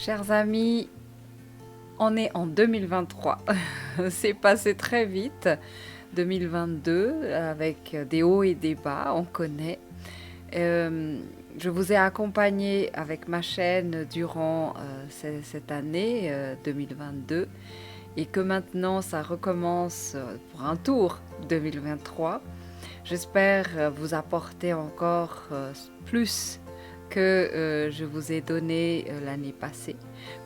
Chers amis, on est en 2023. C'est passé très vite. 2022, avec des hauts et des bas, on connaît. Je vous ai accompagné avec ma chaîne durant cette année 2022 et que maintenant ça recommence pour un tour 2023. J'espère vous apporter encore plus que je vous ai donné l'année passée.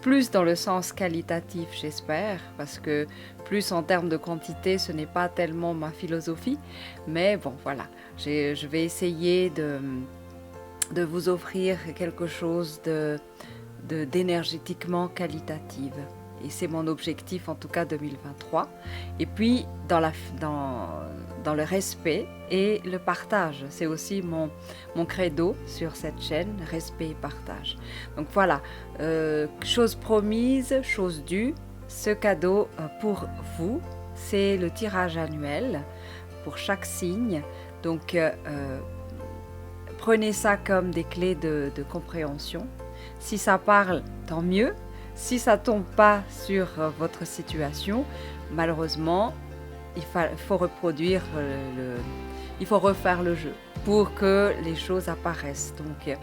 Plus dans le sens qualitatif, j'espère, parce que plus en termes de quantité, ce n'est pas tellement ma philosophie. Mais bon, voilà, je vais essayer de vous offrir quelque chose d'énergétiquement qualitative. Et c'est mon objectif, en tout cas 2023. Et puis, dans le respect et le partage. C'est aussi mon credo sur cette chaîne, respect et partage. Donc voilà, chose promise, chose due. Ce cadeau pour vous, c'est le tirage annuel pour chaque signe. Donc, prenez ça comme des clés de compréhension. Si ça parle, tant mieux. Si ça tombe pas sur votre situation, malheureusement, il faut reproduire il faut refaire le jeu pour que les choses apparaissent. Donc,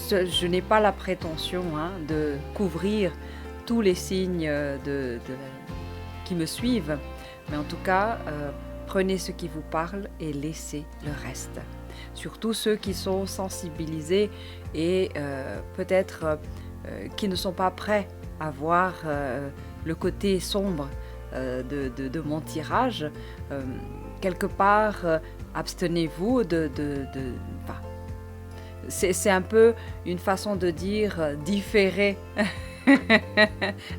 je n'ai pas la prétention de couvrir tous les signes qui me suivent, mais en tout cas, prenez ce qui vous parle et laissez le reste. Surtout ceux qui sont sensibilisés et peut-être qui ne sont pas prêts à voir le côté sombre de mon tirage. Quelque part, abstenez-vous c'est un peu une façon de dire différer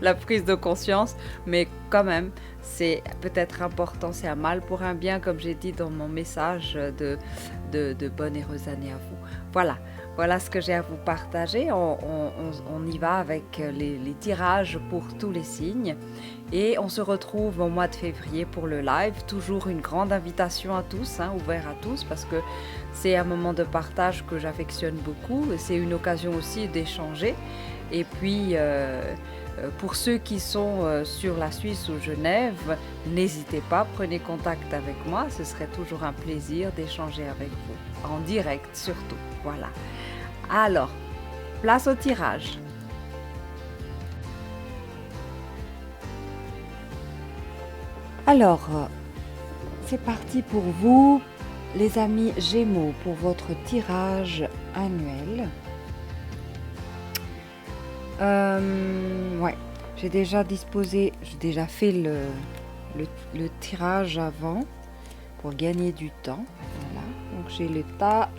la prise de conscience, mais quand même, c'est peut-être important, c'est un mal pour un bien, comme j'ai dit dans mon message de bonne heureuse année à vous. Voilà ce que j'ai à vous partager. On y va avec les tirages pour tous les signes. Et on se retrouve au mois de février pour le live. Toujours une grande invitation à tous, ouvert à tous, parce que c'est un moment de partage que j'affectionne beaucoup. C'est une occasion aussi d'échanger. Et puis, pour ceux qui sont sur la Suisse ou Genève, n'hésitez pas, prenez contact avec moi. Ce serait toujours un plaisir d'échanger avec vous, en direct surtout. Voilà. Alors, place au tirage. Alors, c'est parti pour vous, les amis Gémeaux, pour votre tirage annuel. Ouais, j'ai déjà fait le tirage avant pour gagner du temps. Voilà, donc j'ai le tas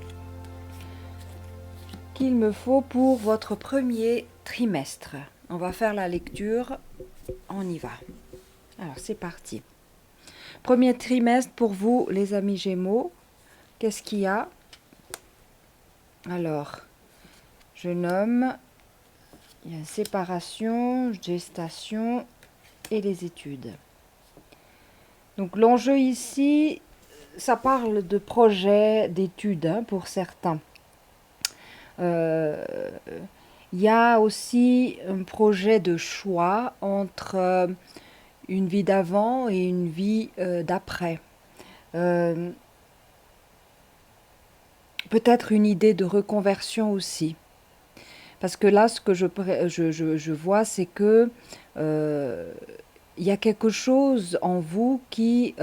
qu'il me faut pour votre premier trimestre. On va faire la lecture, on y va. Alors c'est parti. Premier trimestre pour vous, les amis Gémeaux. Qu'est-ce qu'il y a? Alors, je nomme, il y a séparation, gestation et les études. Donc l'enjeu ici, ça parle de projet d'études pour certains. Il y a aussi un projet de choix entre une vie d'avant et une vie d'après. Peut-être une idée de reconversion aussi. Parce que là, ce que je vois, c'est que il y a quelque chose en vous qui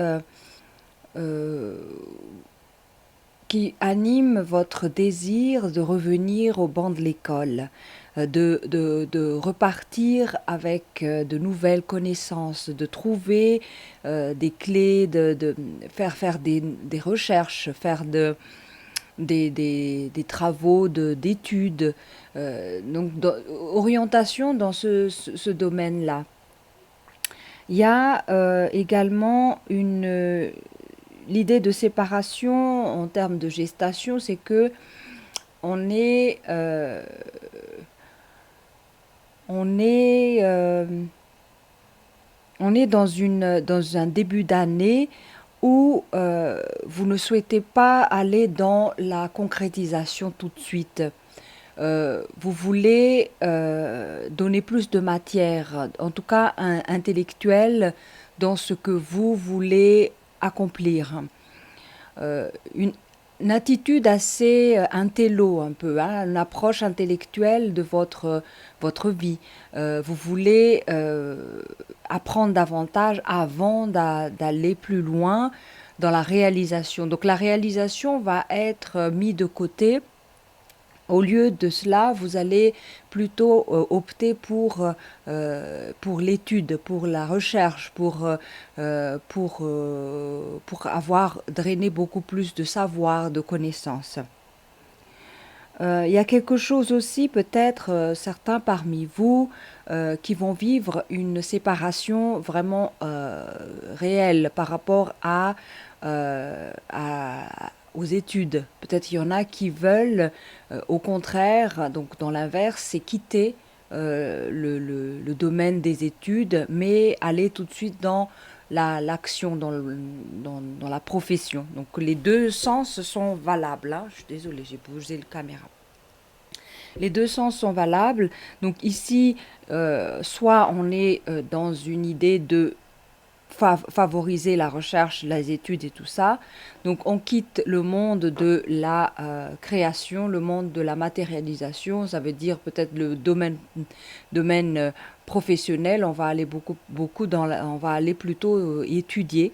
anime votre désir de revenir au banc de l'école, de repartir avec de nouvelles connaissances, de trouver des clés, de faire des recherches, faire des travaux d'études, donc orientation dans ce domaine-là. Il y a également l'idée de séparation en termes de gestation, c'est que on est dans un début d'année où vous ne souhaitez pas aller dans la concrétisation tout de suite. vous voulez donner plus de matière, en tout cas intellectuelle, dans ce que vous voulez accomplir. Une, une attitude assez intello un peu, hein, une approche intellectuelle de votre vie. Vous voulez apprendre davantage avant d'aller plus loin dans la réalisation. Donc la réalisation va être mise de côté. Au lieu de cela, vous allez plutôt opter pour l'étude, pour la recherche, pour avoir drainé beaucoup plus de savoir, de connaissances. Il y a quelque chose aussi, peut-être certains parmi vous qui vont vivre une séparation vraiment réelle par rapport aux études. Peut-être il y en a qui veulent, au contraire, donc dans l'inverse, c'est quitter le domaine des études, mais aller tout de suite dans l'action, dans la profession. Donc les deux sens sont valables, hein. Je suis désolée, j'ai bougé la caméra. Les deux sens sont valables. Donc ici, soit on est dans une idée de favoriser la recherche, les études et tout ça. Donc on quitte le monde de la création, le monde de la matérialisation, ça veut dire peut-être le domaine professionnel, on va aller beaucoup on va aller plutôt étudier.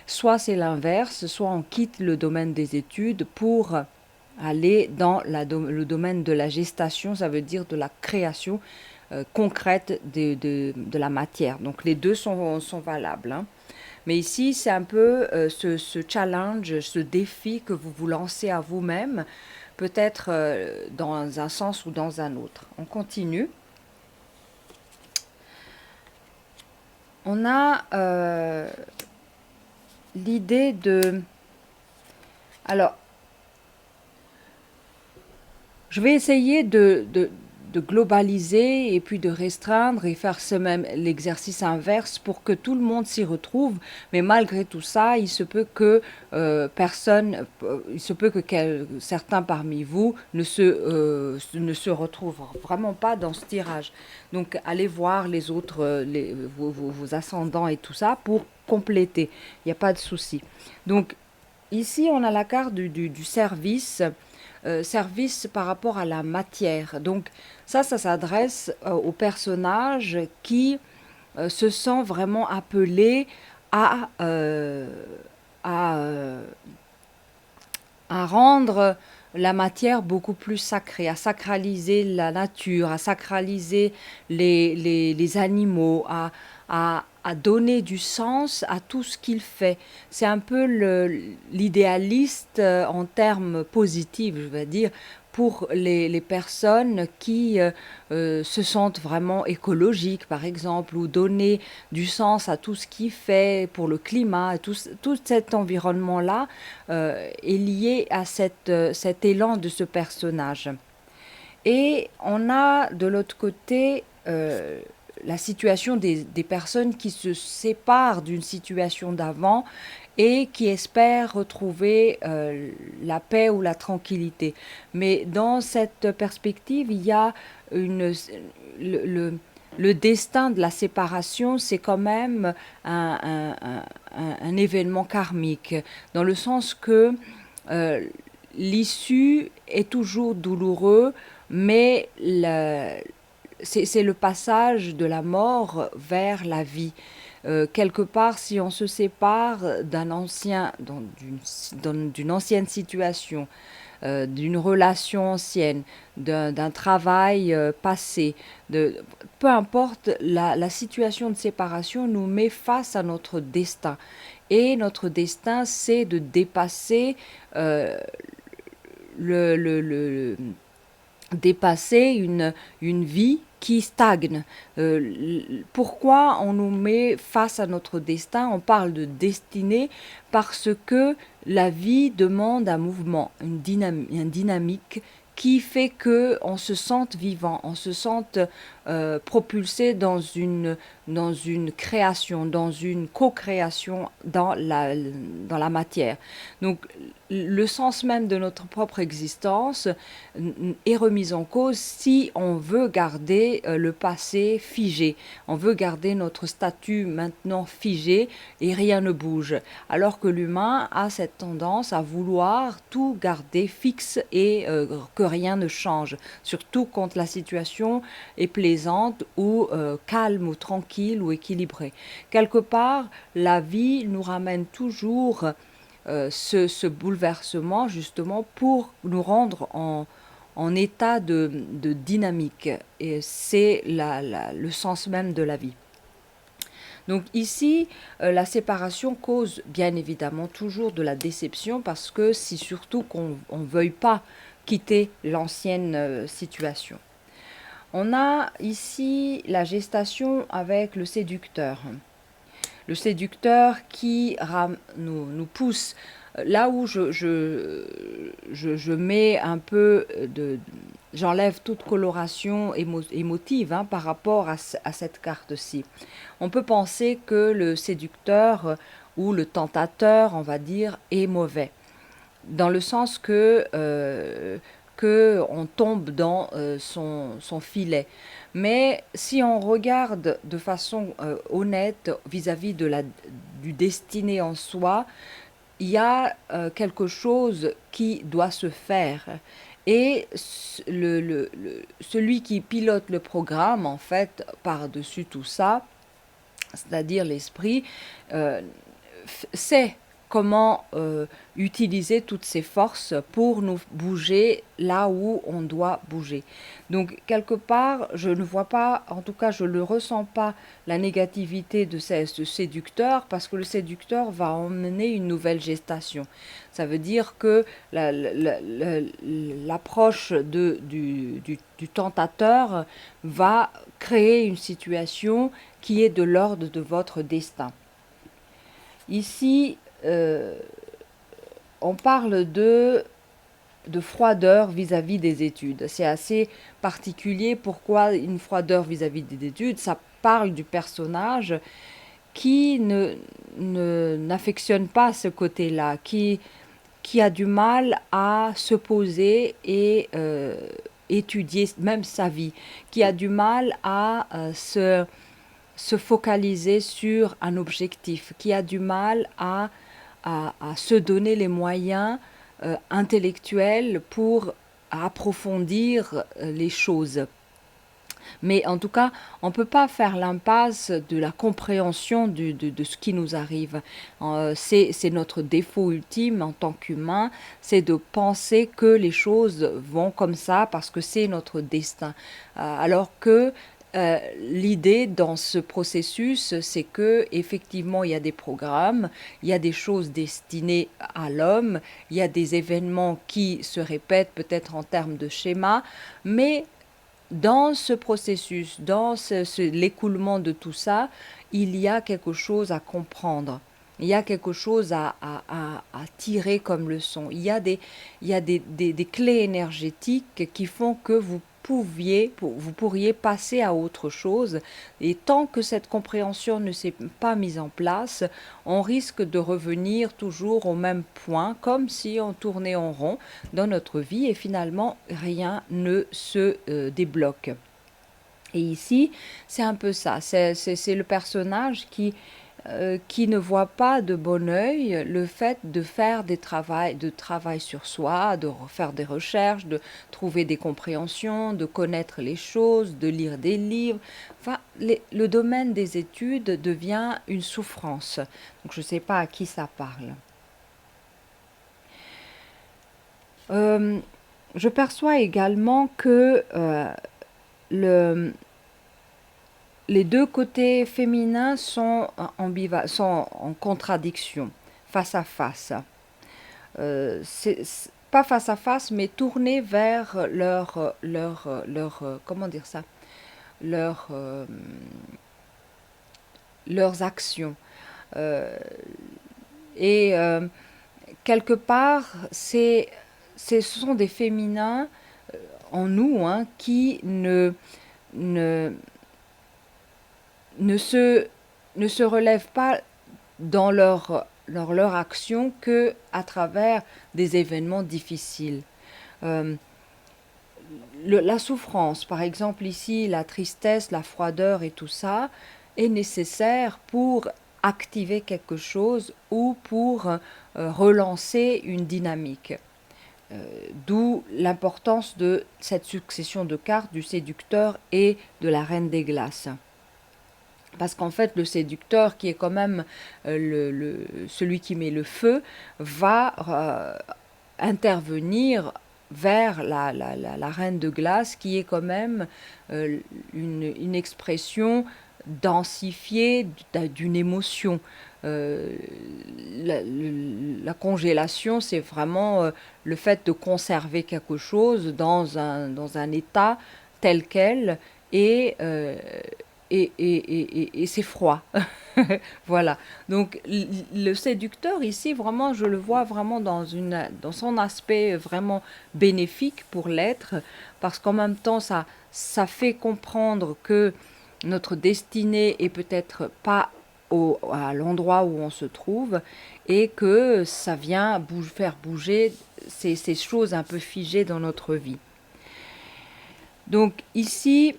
Soit c'est l'inverse, soit on quitte le domaine des études pour aller dans le domaine de la gestation, ça veut dire de la création concrète de la matière. Donc les deux sont valables, hein. Mais ici, c'est un peu ce challenge, ce défi que vous vous lancez à vous-même, peut-être dans un sens ou dans un autre. On continue. On a l'idée de... Alors, je vais essayer de globaliser et puis de restreindre et faire l'exercice inverse pour que tout le monde s'y retrouve. Mais malgré tout ça, il se peut que certains parmi vous ne se retrouvent vraiment pas dans ce tirage. Donc allez voir les autres, vos ascendants et tout ça pour compléter. Il n'y a pas de souci. Donc ici, on a la carte du service. Service par rapport à la matière. Donc ça s'adresse aux personnages qui se sentent vraiment appelés à, à rendre la matière beaucoup plus sacrée, à sacraliser la nature, à sacraliser les animaux, à donner du sens à tout ce qu'il fait. C'est un peu l'idéaliste en termes positifs, je vais dire, pour les personnes qui se sentent vraiment écologiques, par exemple, ou donner du sens à tout ce qui fait pour le climat. Et tout cet environnement-là est lié à cet élan de ce personnage. Et on a de l'autre côté la situation des personnes qui se séparent d'une situation d'avant et qui espèrent retrouver la paix ou la tranquillité. Mais dans cette perspective, il y a le destin de la séparation, c'est quand même un événement karmique, dans le sens que l'issue est toujours douloureux, mais c'est le passage de la mort vers la vie. Quelque part, si on se sépare d'une ancienne situation, d'une relation ancienne, d'un travail passé, peu importe, la situation de séparation nous met face à notre destin. Et notre destin, c'est de dépasser dépasser une vie qui stagne. Pourquoi on nous met face à notre destin? On parle de destinée parce que la vie demande un mouvement, une dynamique qui fait que on se sente vivant, on se sente propulsés dans une création, dans une co-création dans la matière. Donc le sens même de notre propre existence est remis en cause si on veut garder le passé figé. On veut garder notre statut maintenant figé et rien ne bouge. Alors que l'humain a cette tendance à vouloir tout garder fixe et que rien ne change. Surtout quand la situation est plaisante ou calme ou tranquille ou équilibrée. Quelque part, la vie nous ramène toujours ce bouleversement justement pour nous rendre en état de dynamique. Et c'est le sens même de la vie. Donc ici, la séparation cause bien évidemment toujours de la déception parce que c'est surtout qu'on ne veuille pas quitter l'ancienne situation. On a ici la gestation avec le séducteur. Le séducteur qui nous pousse là où je mets un peu j'enlève toute coloration émotive par rapport à cette carte-ci. On peut penser que le séducteur ou le tentateur, on va dire, est mauvais, dans le sens que on tombe dans son filet. Mais si on regarde de façon honnête vis-à-vis du destiné en soi, il y a quelque chose qui doit se faire. Et celui qui pilote le programme, en fait, par-dessus tout ça, c'est-à-dire l'esprit, sait comment utiliser toutes ces forces pour nous bouger là où on doit bouger. Donc, quelque part, je ne vois pas, en tout cas, je ne ressens pas la négativité de ce séducteur parce que le séducteur va emmener une nouvelle gestation. Ça veut dire que l'approche du tentateur va créer une situation qui est de l'ordre de votre destin. Ici, on parle de froideur vis-à-vis des études. C'est assez particulier. Pourquoi une froideur vis-à-vis des études? Ça parle du personnage qui n'affectionne pas ce côté-là, qui a du mal à se poser et étudier même sa vie, qui a du mal à se focaliser sur un objectif, qui a du mal à se donner les moyens intellectuels pour approfondir les choses. Mais en tout cas, on ne peut pas faire l'impasse de la compréhension de ce qui nous arrive. C'est notre défaut ultime en tant qu'humain, c'est de penser que les choses vont comme ça parce que c'est notre destin. Alors que l'idée dans ce processus, c'est que effectivement il y a des programmes, il y a des choses destinées à l'homme, il y a des événements qui se répètent peut-être en termes de schéma, mais dans ce processus, dans l'écoulement de tout ça, il y a quelque chose à comprendre. Il y a quelque chose à tirer comme leçon. Il y a des clés énergétiques qui font que vous pourriez passer à autre chose. Et tant que cette compréhension ne s'est pas mise en place, on risque de revenir toujours au même point, comme si on tournait en rond dans notre vie et finalement rien ne se débloque. Et ici, c'est un peu ça. C'est le personnage qui ne voit pas de bon œil le fait de faire de travail sur soi, de faire des recherches, de trouver des compréhensions, de connaître les choses, de lire des livres. Enfin, le domaine des études devient une souffrance. Donc, je ne sais pas à qui ça parle. Je perçois également que les deux côtés féminins sont en contradiction, face à face. Pas face à face, mais tournés vers comment dire ça, leurs actions. Et quelque part, ce sont des féminins en nous qui ne ne, ne se, ne se relèvent pas dans leur action que à travers des événements difficiles. Euh, la souffrance, par exemple ici, la tristesse, la froideur et tout ça, est nécessaire pour activer quelque chose ou pour relancer une dynamique. D'où l'importance de cette succession de cartes du séducteur et de la reine des glaces. Parce qu'en fait, le séducteur, qui est quand même celui qui met le feu, va intervenir vers la reine de glace, qui est quand même une expression densifiée d'une émotion. Euh, la congélation, c'est vraiment le fait de conserver quelque chose dans un état tel quel et, euh, et c'est froid. Voilà. Donc le séducteur ici, vraiment, je le vois vraiment dans son aspect vraiment bénéfique pour l'être, parce qu'en même temps, ça fait comprendre que notre destinée est peut-être pas à l'endroit où on se trouve et que ça vient faire bouger ces choses un peu figées dans notre vie. Donc ici,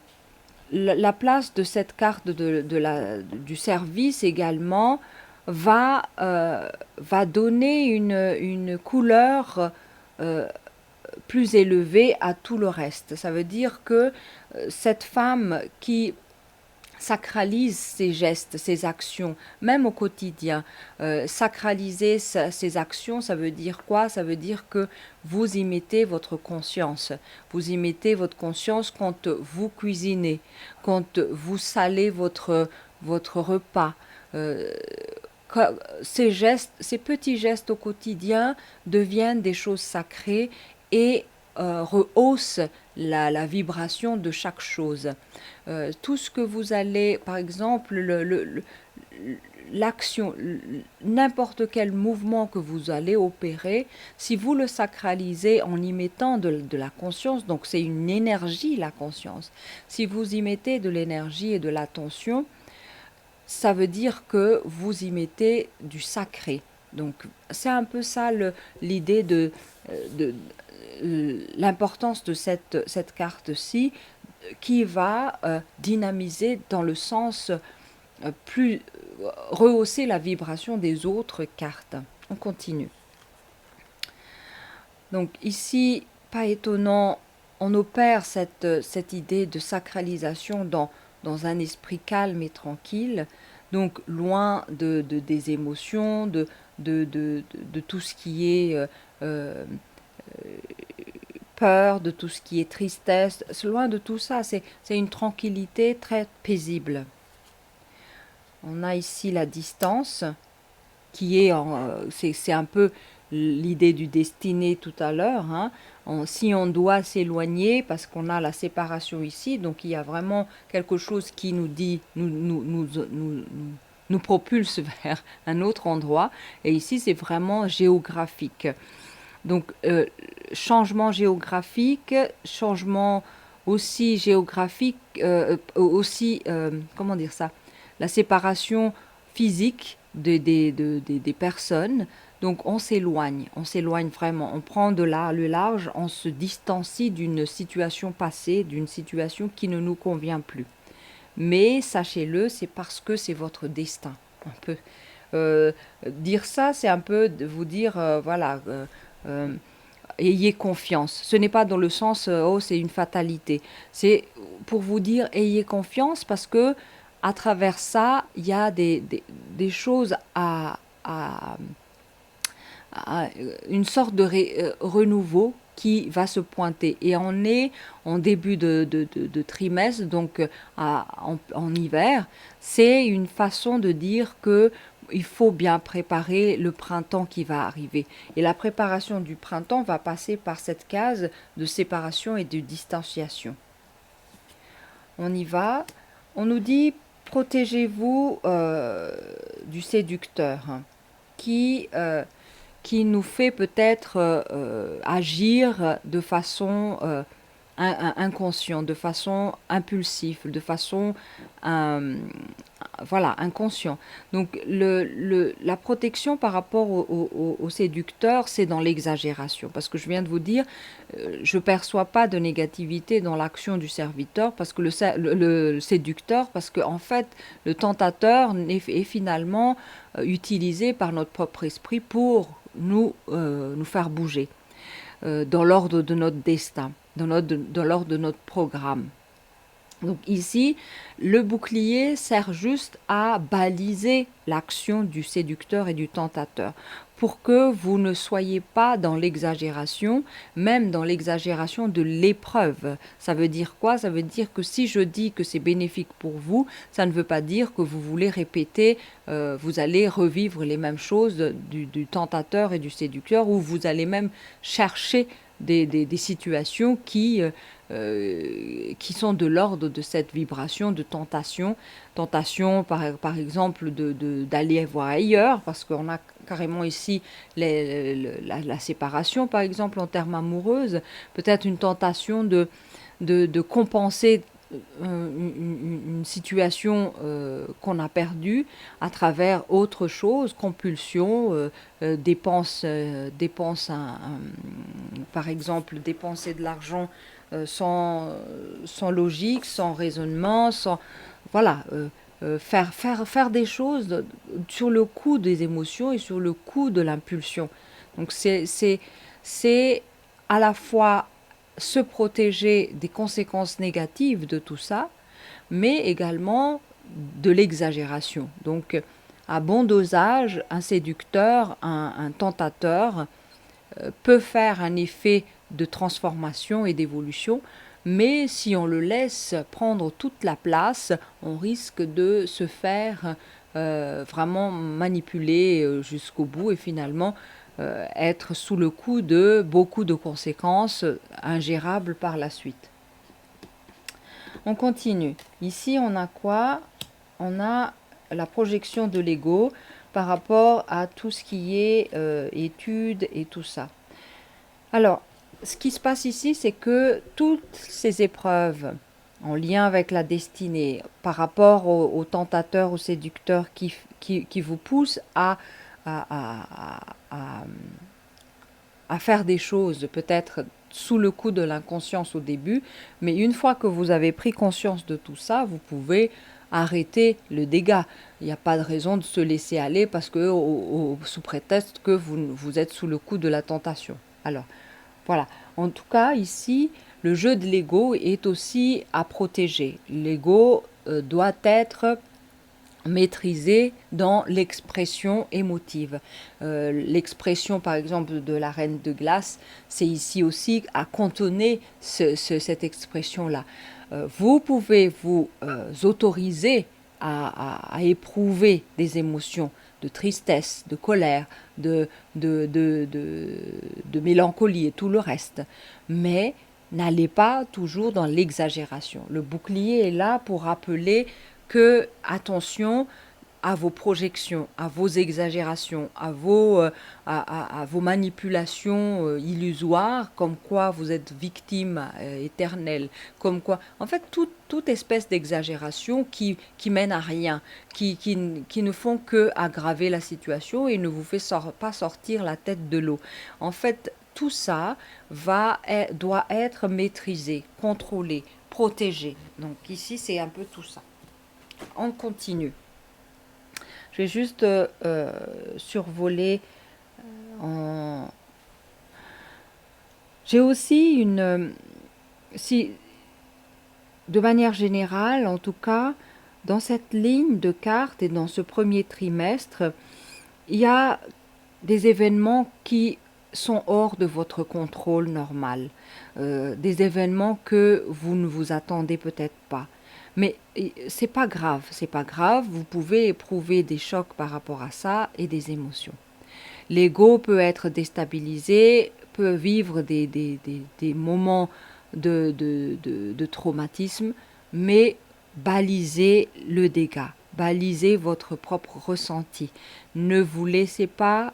la place de cette carte du service également va donner une couleur euh, plus élevée à tout le reste. Ça veut dire que cette femme qui sacralise ses gestes, ses actions, même au quotidien. Sacraliser ses actions, ça veut dire quoi? Ça veut dire que vous y mettez votre conscience. Vous y mettez votre conscience quand vous cuisinez, quand vous salez votre repas. Euh, Ces gestes, ces petits gestes au quotidien deviennent des choses sacrées et rehaussent la vibration de chaque chose. Tout ce que vous allez, par exemple, l'action, n'importe quel mouvement que vous allez opérer, si vous le sacralisez en y mettant de la conscience, donc c'est une énergie, la conscience, si vous y mettez de l'énergie et de l'attention, ça veut dire que vous y mettez du sacré. Donc c'est un peu ça l'idée de l'importance de cette carte-ci qui va dynamiser dans le sens plus rehausser la vibration des autres cartes. On continue. Donc ici, pas étonnant, on opère cette idée de sacralisation dans un esprit calme et tranquille, donc loin des émotions, de tout ce qui est euh, peur, de tout ce qui est tristesse, loin de tout ça, c'est une tranquillité très paisible. On a ici la distance, qui est, c'est un peu l'idée du destiné tout à l'heure. Hein. Si on doit s'éloigner, parce qu'on a la séparation ici, donc il y a vraiment quelque chose qui nous dit, nous propulse vers un autre endroit. Et ici, c'est vraiment géographique. Donc, changement géographique, changement aussi géographique, aussi, comment dire ça, la séparation physique des personnes. Donc, on s'éloigne vraiment, on prend le large, on se distancie d'une situation passée, d'une situation qui ne nous convient plus. Mais sachez-le, c'est parce que c'est votre destin. Un peu. Euh, Dire ça, c'est un peu de vous dire, voilà, euh, ayez confiance. Ce n'est pas dans le sens, oh, c'est une fatalité. C'est pour vous dire, ayez confiance parce que à travers ça, il y a des choses à une sorte de renouveau qui va se pointer. Et on est en début de trimestre, donc en hiver. C'est une façon de dire que il faut bien préparer le printemps qui va arriver. Et la préparation du printemps va passer par cette case de séparation et de distanciation. On y va. On nous dit protégez-vous du séducteur qui nous fait peut-être agir de façon inconscient, de façon impulsive, de façon voilà, inconscient. Donc la protection par rapport au séducteur, c'est dans l'exagération. Parce que je viens de vous dire, je ne perçois pas de négativité dans l'action du serviteur, parce que le séducteur, parce qu'en fait, le tentateur est finalement utilisé par notre propre esprit pour nous faire bouger dans l'ordre de notre destin, dans l'ordre de notre programme. Donc ici, le bouclier sert juste à baliser l'action du séducteur et du tentateur pour que vous ne soyez pas dans l'exagération, même dans l'exagération de l'épreuve. Ça veut dire quoi? Ça veut dire que si je dis que c'est bénéfique pour vous, ça ne veut pas dire que vous voulez répéter, vous allez revivre les mêmes choses du tentateur et du séducteur, ou vous allez même chercher des situations qui sont de l'ordre de cette vibration de tentation. Tentation, par exemple, d'aller voir ailleurs, parce qu'on a carrément ici la séparation, par exemple, en termes amoureux. Peut-être une tentation de compenser une situation qu'on a perdue à travers autre chose, compulsion, dépense, par exemple, dépenser de l'argent sans logique, sans raisonnement, voilà, faire des choses sur le coup des émotions et sur le coup de l'impulsion. Donc c'est à la fois se protéger des conséquences négatives de tout ça, mais également de l'exagération. Donc à bon dosage, un séducteur, un tentateur peut faire un effet de transformation et d'évolution, mais si on le laisse prendre toute la place, on risque de se faire vraiment manipuler jusqu'au bout et finalement être sous le coup de beaucoup de conséquences ingérables par la suite. On continue. Ici, on a quoi? On a la projection de l'ego par rapport à tout ce qui est études et tout ça. Alors, ce qui se passe ici, c'est que toutes ces épreuves en lien avec la destinée, par rapport aux tentateurs, aux séducteurs qui vous poussent à faire des choses peut-être sous le coup de l'inconscience au début, mais une fois que vous avez pris conscience de tout ça, vous pouvez arrêter le dégât. Il n'y a pas de raison de se laisser aller parce que sous prétexte que vous êtes sous le coup de la tentation. Alors, voilà. En tout cas, ici, le jeu de l'ego est aussi à protéger. L'ego doit être maîtrisé dans l'expression émotive. L'expression, par exemple, de la reine de glace, c'est ici aussi à cantonner cette expression-là. Vous pouvez vous autoriser à éprouver des émotions de tristesse, de colère, de mélancolie et tout le reste. Mais n'allez pas toujours dans l'exagération. Le bouclier est là pour rappeler que, attention à vos projections, à vos exagérations, à vos manipulations illusoires, comme quoi vous êtes victime éternelle, comme quoi, en fait, toute espèce d'exagération qui mène à rien, qui ne font que aggraver la situation et ne vous fait pas sortir la tête de l'eau. En fait, tout ça doit être maîtrisé, contrôlé, protégé. Donc ici, c'est un peu tout ça. On continue. Je vais juste survoler. J'ai aussi de manière générale, en tout cas, dans cette ligne de cartes et dans ce premier trimestre, il y a des événements qui sont hors de votre contrôle normal, des événements que vous ne vous attendez peut-être pas. Mais c'est pas grave, vous pouvez éprouver des chocs par rapport à ça et des émotions. L'ego peut être déstabilisé, peut vivre des moments de traumatisme, mais balisez le dégât, balisez votre propre ressenti. Ne vous laissez pas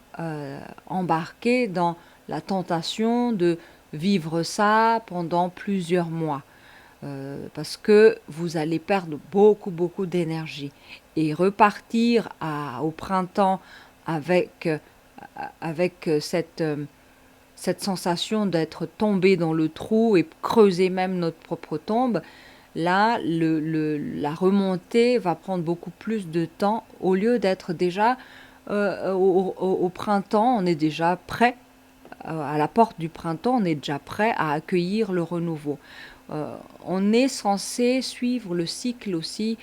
embarquer dans la tentation de vivre ça pendant plusieurs mois. Parce que vous allez perdre beaucoup d'énergie. Et repartir au printemps avec, avec cette sensation d'être tombé dans le trou et creuser même notre propre tombe, là, la remontée va prendre beaucoup plus de temps au lieu d'être déjà au printemps, on est déjà prêt, à la porte du printemps, on est déjà prêt à accueillir le renouveau. On est censé suivre le cycle aussi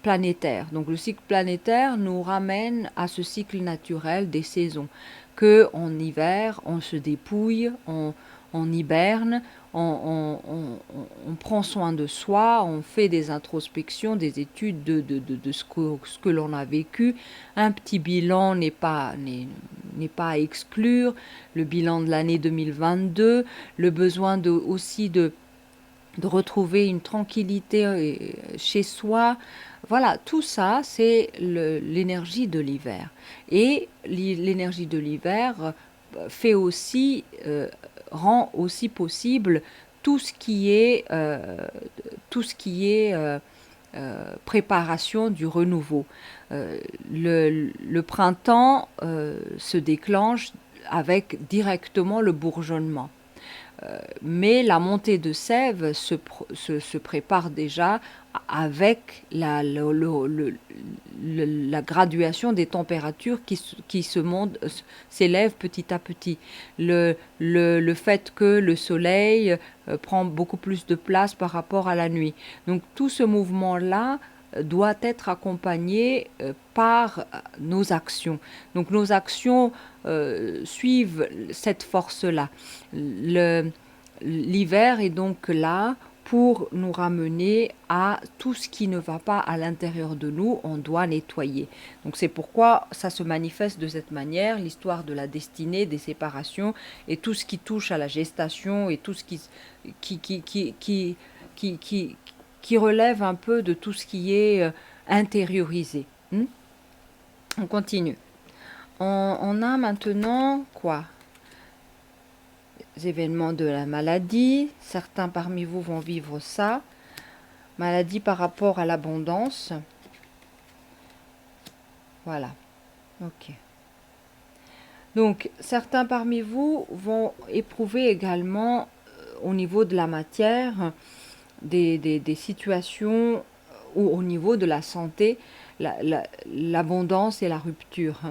planétaire. Donc le cycle planétaire nous ramène à ce cycle naturel des saisons, que en hiver, on se dépouille, on hiberne, on prend soin de soi, on fait des introspections, des études de ce que l'on a vécu. Un petit bilan n'est pas à exclure, le bilan de l'année 2022, le besoin aussi de retrouver une tranquillité chez soi. Voilà, tout ça, c'est l'énergie de l'hiver. Et l'énergie de l'hiver fait aussi, rend aussi possible tout ce qui est, préparation du renouveau. Le printemps se déclenche avec directement le bourgeonnement. Mais la montée de sève se prépare déjà avec la graduation des températures qui s'élèvent petit à petit. Le fait que le soleil prend beaucoup plus de place par rapport à la nuit. Donc tout ce mouvement-là doit être accompagné par nos actions. Donc nos actions suivent cette force-là. L'hiver est donc là pour nous ramener à tout ce qui ne va pas à l'intérieur de nous, on doit nettoyer. Donc c'est pourquoi ça se manifeste de cette manière, l'histoire de la destinée, des séparations, et tout ce qui touche à la gestation, et tout ce qui relève un peu de tout ce qui est intériorisé. On continue. On a maintenant quoi? Les événements de la maladie. Certains parmi vous vont vivre ça. Maladie par rapport à l'abondance. Voilà. Ok. Donc, certains parmi vous vont éprouver également, au niveau de la matière, des situations où, au niveau de la santé, l'abondance et la rupture.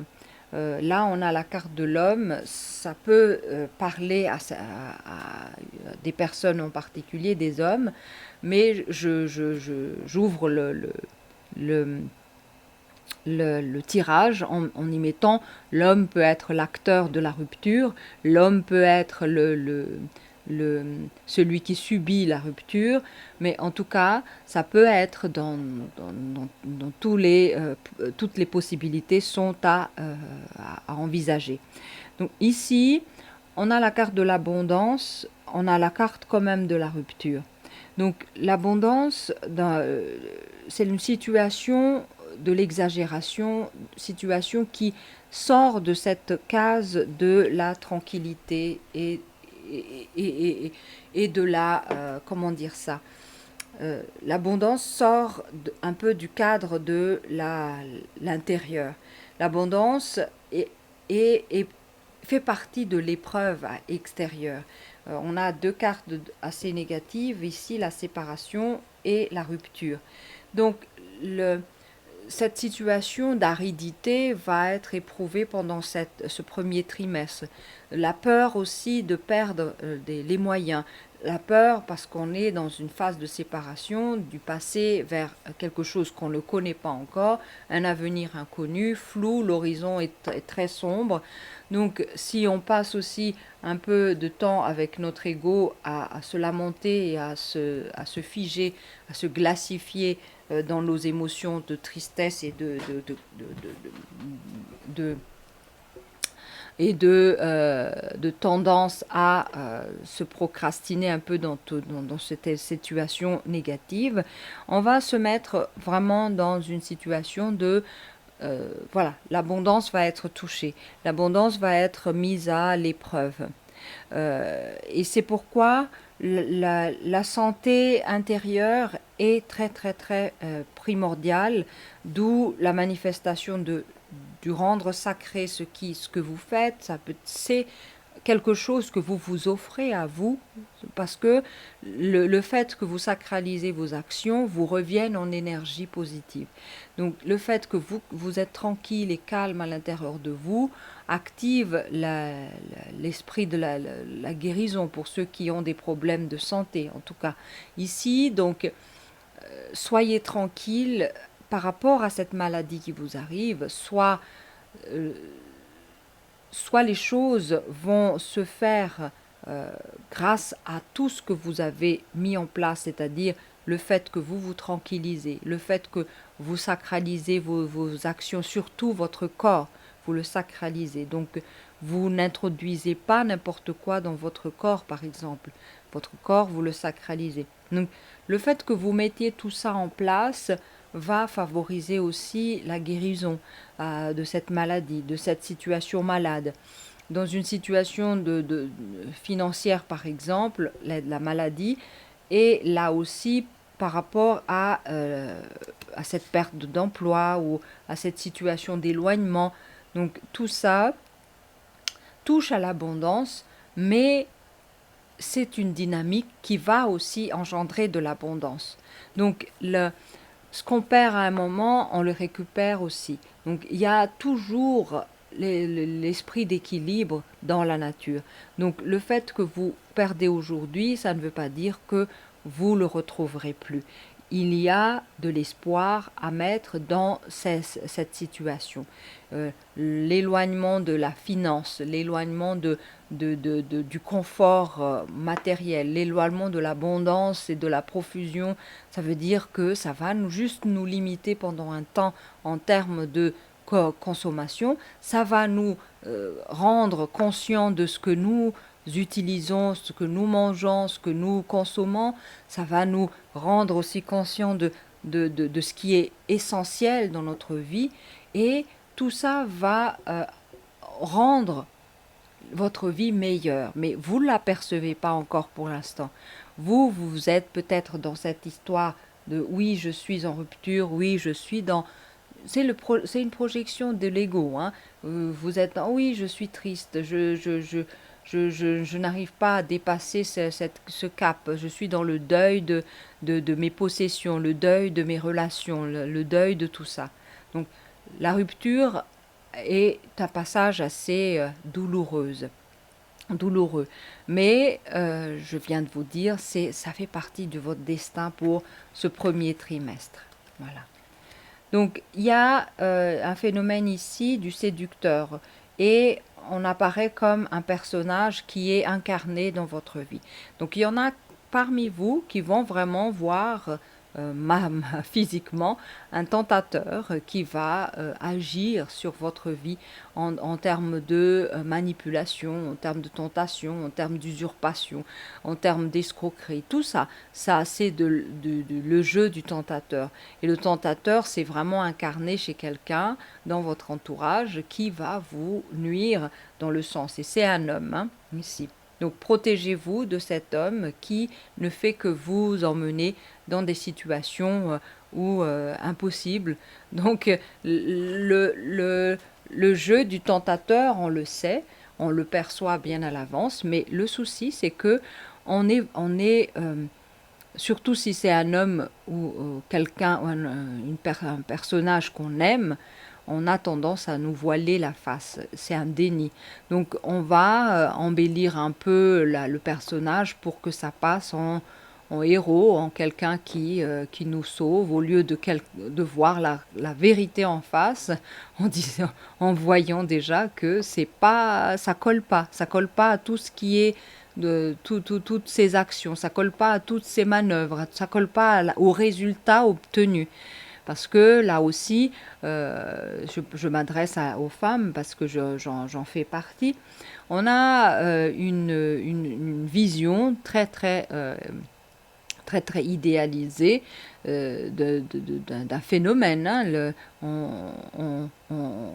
Là, on a la carte de l'homme. Ça peut parler à des personnes en particulier, des hommes, mais j'ouvre le tirage en y mettant l'homme peut être l'acteur de la rupture, l'homme peut être celui qui subit la rupture, mais en tout cas, ça peut être dans toutes les possibilités sont à envisager. Donc ici, on a la carte de l'abondance, on a la carte quand même de la rupture. Donc l'abondance, c'est une situation de l'exagération, situation qui sort de cette case de la tranquillité et de la comment dire ça, l'abondance sort un peu du cadre de l'intérieur. L'abondance fait partie de l'épreuve extérieure. On a deux cartes assez négatives ici, la séparation et la rupture. Donc cette situation d'aridité va être éprouvée pendant ce premier trimestre. La peur aussi de perdre les moyens. La peur parce qu'on est dans une phase de séparation du passé vers quelque chose qu'on ne connaît pas encore, un avenir inconnu, flou, l'horizon est très sombre. Donc si on passe aussi un peu de temps avec notre ego à se lamenter et à se figer, à se glacifier dans nos émotions de tristesse et de tendance à se procrastiner un peu dans cette situation négative, on va se mettre vraiment dans une situation de voilà, l'abondance va être touchée, l'abondance va être mise à l'épreuve. Et c'est pourquoi la santé intérieure est très très très primordiale, d'où la manifestation du rendre sacré ce que vous faites. C'est quelque chose que vous vous offrez à vous, parce que le fait que vous sacralisez vos actions vous reviennent en énergie positive. Donc le fait que vous êtes tranquille et calme à l'intérieur de vous active l'esprit de la guérison pour ceux qui ont des problèmes de santé, en tout cas ici. Donc soyez tranquille par rapport à cette maladie qui vous arrive, soit les choses vont se faire grâce à tout ce que vous avez mis en place, c'est-à-dire le fait que vous vous tranquillisez, le fait que vous sacralisez vos actions, surtout votre corps, vous le sacralisez. Donc, vous n'introduisez pas n'importe quoi dans votre corps, par exemple. Votre corps, vous le sacralisez. Donc, le fait que vous mettiez tout ça en place va favoriser aussi la guérison de cette maladie, de cette situation malade. Dans une situation financière, par exemple, la maladie, et là aussi par rapport à cette perte d'emploi ou à cette situation d'éloignement. Donc tout ça touche à l'abondance, mais c'est une dynamique qui va aussi engendrer de l'abondance. Donc ce qu'on perd à un moment, on le récupère aussi. Donc il y a toujours l'esprit d'équilibre dans la nature. Donc le fait que vous perdez aujourd'hui, ça ne veut pas dire que vous le retrouverez plus. Il y a de l'espoir à mettre dans cette situation. L'éloignement de la finance, l'éloignement du confort matériel, l'éloignement de l'abondance et de la profusion, ça veut dire que ça va juste nous limiter pendant un temps en termes de consommation. Ça va nous rendre conscients de ce que nous utilisons, ce que nous mangeons, ce que nous consommons. Ça va nous rendre aussi conscients de ce qui est essentiel dans notre vie. Et tout ça va rendre votre vie meilleure. Mais vous ne l'apercevez pas encore pour l'instant. Vous êtes peut-être dans cette histoire de oui, je suis en rupture, oui, je suis dans... C'est une projection de l'ego. Hein. Vous êtes dans oui, je suis triste, je n'arrive pas à dépasser ce cap. Je suis dans le deuil de mes possessions, le deuil de mes relations, le deuil de tout ça. Donc la rupture est un passage assez douloureux. Mais je viens de vous dire, ça fait partie de votre destin pour ce premier trimestre. Voilà. Donc il y a un phénomène ici du séducteur et on apparaît comme un personnage qui est incarné dans votre vie. Donc il y en a parmi vous qui vont vraiment voir physiquement un tentateur qui va agir sur votre vie en termes de manipulation, en termes de tentation, en termes d'usurpation, en termes d'escroquerie. Tout ça, c'est le jeu du tentateur. Et le tentateur, c'est vraiment incarné chez quelqu'un dans votre entourage qui va vous nuire dans le sens. Et c'est un homme, hein, ici. Donc protégez-vous de cet homme qui ne fait que vous emmener dans des situations impossibles. Donc le jeu du tentateur, on le sait, on le perçoit bien à l'avance, mais le souci c'est que on est surtout si c'est un homme ou quelqu'un, un personnage qu'on aime, on a tendance à nous voiler la face. C'est un déni. Donc on va embellir un peu le personnage pour que ça passe en héros, en quelqu'un qui nous sauve, au lieu de voir la vérité en face, en voyant déjà que ça colle pas à tout ce qui est de toutes ces actions, ça colle pas à toutes ces manœuvres, ça colle pas aux résultats obtenus. Parce que là aussi, je m'adresse aux femmes parce que j'en fais partie. On a une vision très très idéalisée d'un phénomène. Hein.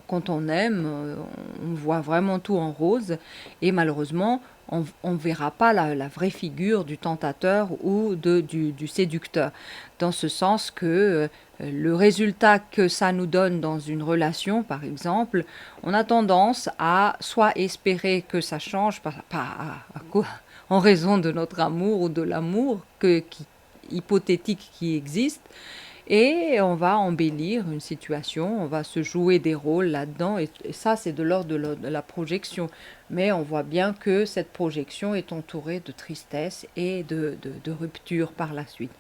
Quand on aime, on voit vraiment tout en rose et malheureusement, on ne verra pas la vraie figure du tentateur ou du séducteur. Dans ce sens que le résultat que ça nous donne dans une relation, par exemple, on a tendance à soit espérer que ça change, en raison de notre amour ou de l'amour hypothétique qui existe, et on va embellir une situation, on va se jouer des rôles là-dedans, et ça c'est de l'ordre de la projection. Mais on voit bien que cette projection est entourée de tristesse et de rupture par la suite.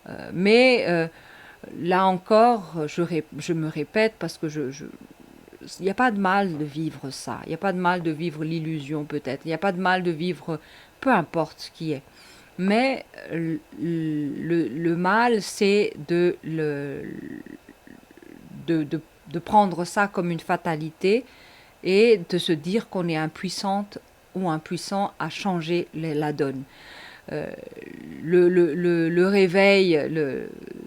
Là encore, je me répète parce que il n'y a pas de mal de vivre ça, il n'y a pas de mal de vivre l'illusion peut-être, il n'y a pas de mal de vivre peu importe ce qui est. Mais le mal, c'est de prendre ça comme une fatalité et de se dire qu'on est impuissante ou impuissant à changer la donne. Le réveil,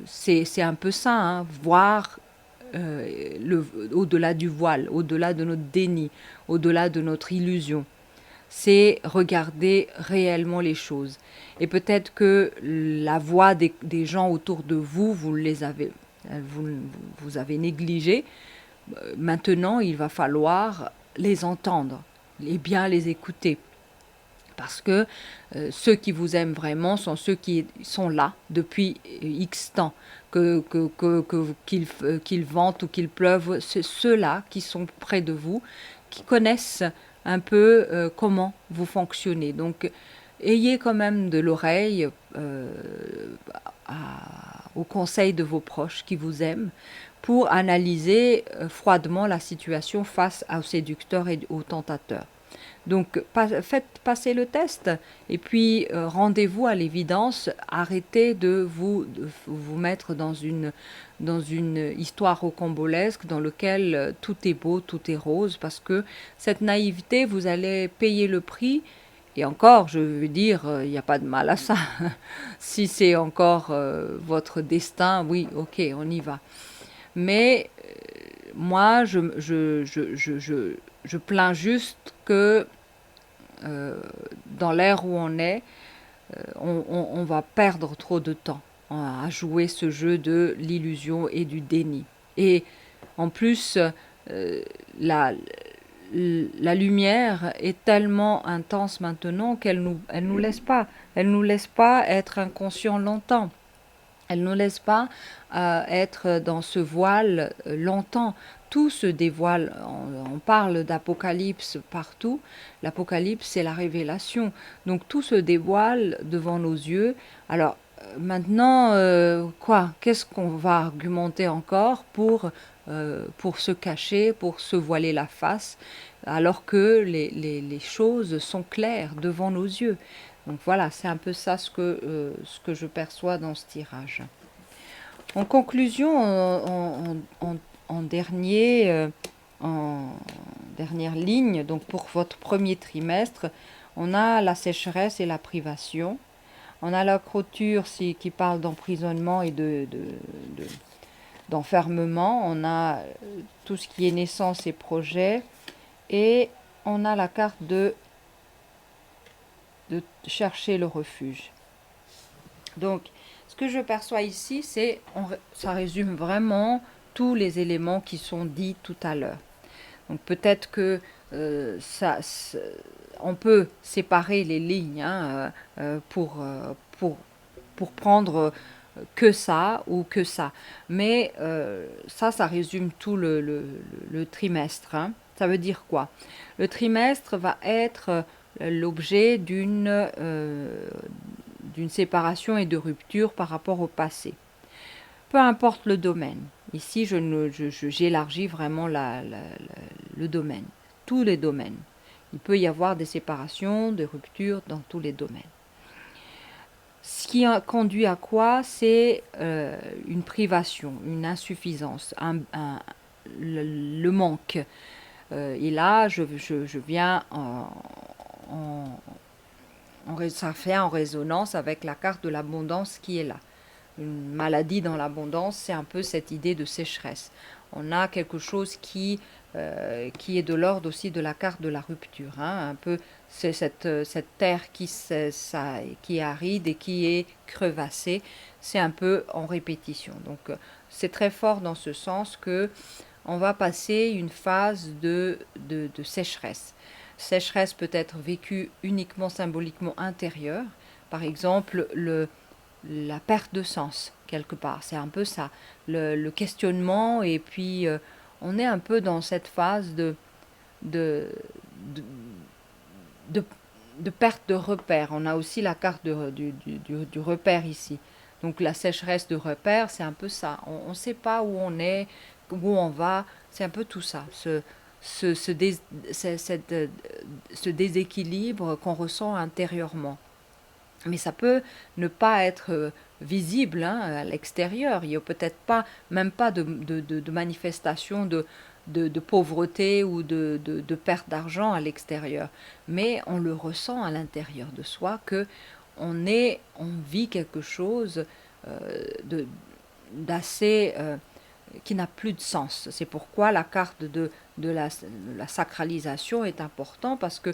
c'est un peu ça, hein, voir au-delà du voile, au-delà de notre déni, au-delà de notre illusion. C'est regarder réellement les choses. Et peut-être que la voix des gens autour de vous, vous avez négligé. Maintenant, il va falloir les entendre et bien les écouter. Parce que ceux qui vous aiment vraiment sont ceux qui sont là depuis X temps. Qu'ils ventent ou qu'ils pleuvent, c'est ceux-là qui sont près de vous, qui connaissent un peu comment vous fonctionnez. Donc, ayez quand même de l'oreille au conseil de vos proches qui vous aiment pour analyser froidement la situation face aux séducteurs et aux tentateurs. Donc, faites passer le test et puis rendez-vous à l'évidence. Arrêtez de vous mettre dans une histoire rocambolesque dans laquelle tout est beau, tout est rose, parce que cette naïveté, vous allez payer le prix. Et encore, je veux dire, il n'y a pas de mal à ça. Si c'est encore votre destin, oui, ok, on y va. Mais moi, je plains juste que dans l'ère où on est, on va perdre trop de temps à jouer ce jeu de l'illusion et du déni. Et en plus, la lumière est tellement intense maintenant qu'elle nous laisse pas. Elle nous laisse pas être inconscients longtemps. Elle ne nous laisse pas être dans ce voile longtemps. Tout se dévoile. On parle d'apocalypse partout. L'apocalypse, c'est la révélation. Donc tout se dévoile devant nos yeux. Alors maintenant, qu'est-ce qu'on va argumenter encore pour se cacher, pour se voiler la face, alors que les choses sont claires devant nos yeux. Donc voilà, c'est un peu ça ce que je perçois dans ce tirage. En conclusion, en dernière ligne, donc pour votre premier trimestre, on a la sécheresse et la privation. On a la clôture qui parle d'emprisonnement et d'enfermement. On a tout ce qui est naissance et projet. Et on a la carte de chercher le refuge. Donc, ce que je perçois ici, ça résume vraiment tous les éléments qui sont dits tout à l'heure. Donc, peut-être que on peut séparer les lignes pour prendre que ça ou que ça. Mais ça résume tout le trimestre. Hein. Ça veut dire quoi? Le trimestre va être l'objet d'une séparation et de rupture par rapport au passé. Peu importe le domaine. Ici, j'élargis vraiment le domaine. Tous les domaines. Il peut y avoir des séparations, des ruptures dans tous les domaines. Ce qui conduit à quoi? C'est une privation, une insuffisance, le manque. Et là, je viens ça fait en résonance avec la carte de l'abondance qui est là. une maladie dans l'abondance, c'est un peu cette idée de sécheresse. On a quelque chose qui est de l'ordre aussi de la carte de la rupture. Hein. Un peu, c'est cette terre qui est aride et qui est crevassée. C'est un peu en répétition. Donc, c'est très fort dans ce sens que on va passer une phase de sécheresse. Sécheresse peut être vécue uniquement symboliquement intérieure. Par exemple, la perte de sens, quelque part. C'est un peu ça, le questionnement, et puis on est un peu dans cette phase de, de, de, de perte de repère. On a aussi la carte du repère ici. Donc la sécheresse de repère, c'est un peu ça. On ne sait pas où on est, où on va. C'est un peu tout ça. Ce déséquilibre qu'on ressent intérieurement. Mais ça peut ne pas être visible, hein, à l'extérieur. Il n'y a peut-être pas, même pas de manifestation de pauvreté ou de perte d'argent à l'extérieur. Mais on le ressent à l'intérieur de soi que on vit quelque chose de d'assez qui n'a plus de sens. C'est pourquoi la carte de la sacralisation est importante, parce que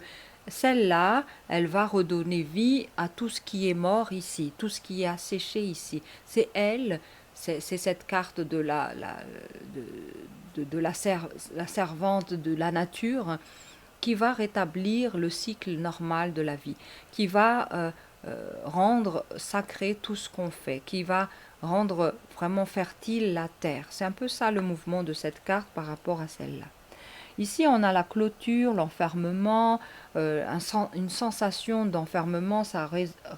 celle-là, elle va redonner vie à tout ce qui est mort ici, tout ce qui est asséché ici. C'est elle, c'est cette carte la servante de la nature qui va rétablir le cycle normal de la vie, qui va rendre sacré tout ce qu'on fait, qui va rendre vraiment fertile la terre. C'est un peu ça le mouvement de cette carte par rapport à celle-là. Ici, on a la clôture, l'enfermement, une sensation d'enfermement, ça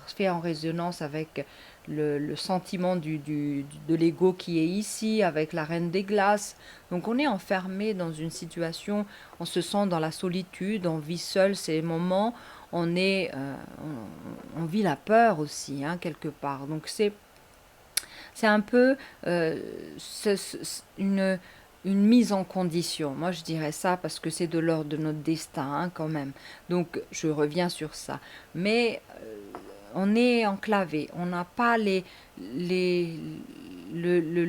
fait en résonance avec le sentiment de l'ego qui est ici, avec la reine des glaces. Donc on est enfermé dans une situation, on se sent dans la solitude, on vit seul ces moments, on vit la peur aussi, hein, quelque part. Donc c'est un peu une mise en condition. Moi, je dirais ça parce que c'est de l'ordre de notre destin, hein, quand même. Donc, je reviens sur ça. Mais on est enclavé. On n'a pas le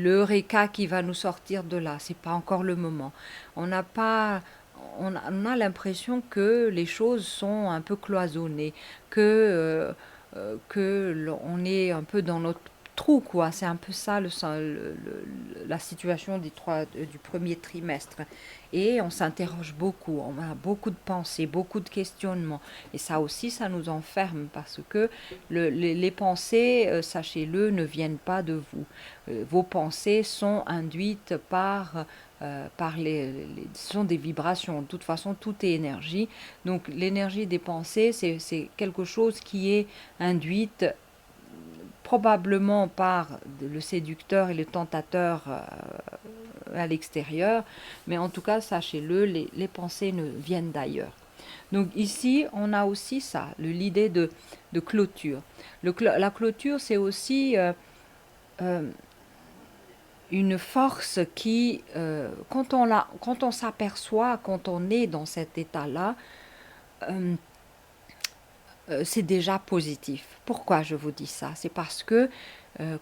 eureka qui va nous sortir de là. C'est pas encore le moment. On n'a pas. On a l'impression que les choses sont un peu cloisonnées, que on est un peu dans notre trou, quoi. C'est un peu ça la situation du premier trimestre. Et on s'interroge beaucoup, on a beaucoup de pensées, beaucoup de questionnements. Et ça aussi, ça nous enferme, parce que les pensées, sachez-le, ne viennent pas de vous. Vos pensées sont induites ce sont des vibrations. De toute façon, tout est énergie. Donc l'énergie des pensées, c'est quelque chose qui est induite probablement par le séducteur et le tentateur à l'extérieur, mais en tout cas, sachez-le, les pensées ne viennent d'ailleurs. Donc ici, on a aussi ça, l'idée de clôture. La clôture, c'est aussi une force qui, quand on s'aperçoit, quand on est dans cet état-là, c'est déjà positif. Pourquoi je vous dis ça? C'est parce que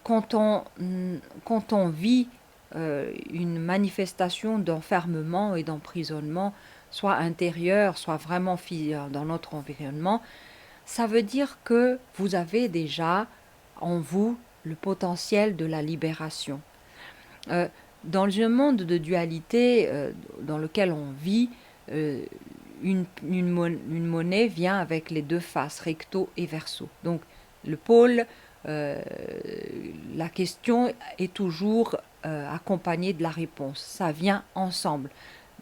quand on vit une manifestation d'enfermement et d'emprisonnement, soit intérieur, soit vraiment dans notre environnement, ça veut dire que vous avez déjà en vous le potentiel de la libération. Dans un monde de dualité dans lequel on vit, une monnaie vient avec les deux faces, recto et verso. Donc le pôle, la question est toujours accompagnée de la réponse. Ça vient ensemble.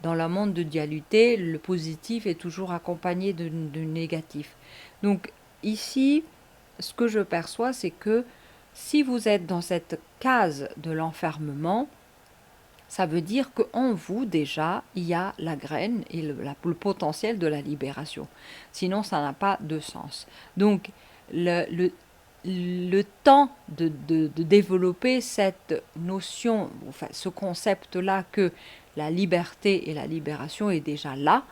Dans le monde de dualité, le positif est toujours accompagné du négatif. Donc ici, ce que je perçois, c'est que si vous êtes dans cette case de l'enfermement, ça veut dire qu'en vous, déjà, il y a la graine et le potentiel de la libération. Sinon, ça n'a pas de sens. Donc, le temps de développer cette notion, enfin, ce concept-là que la liberté et la libération est déjà là,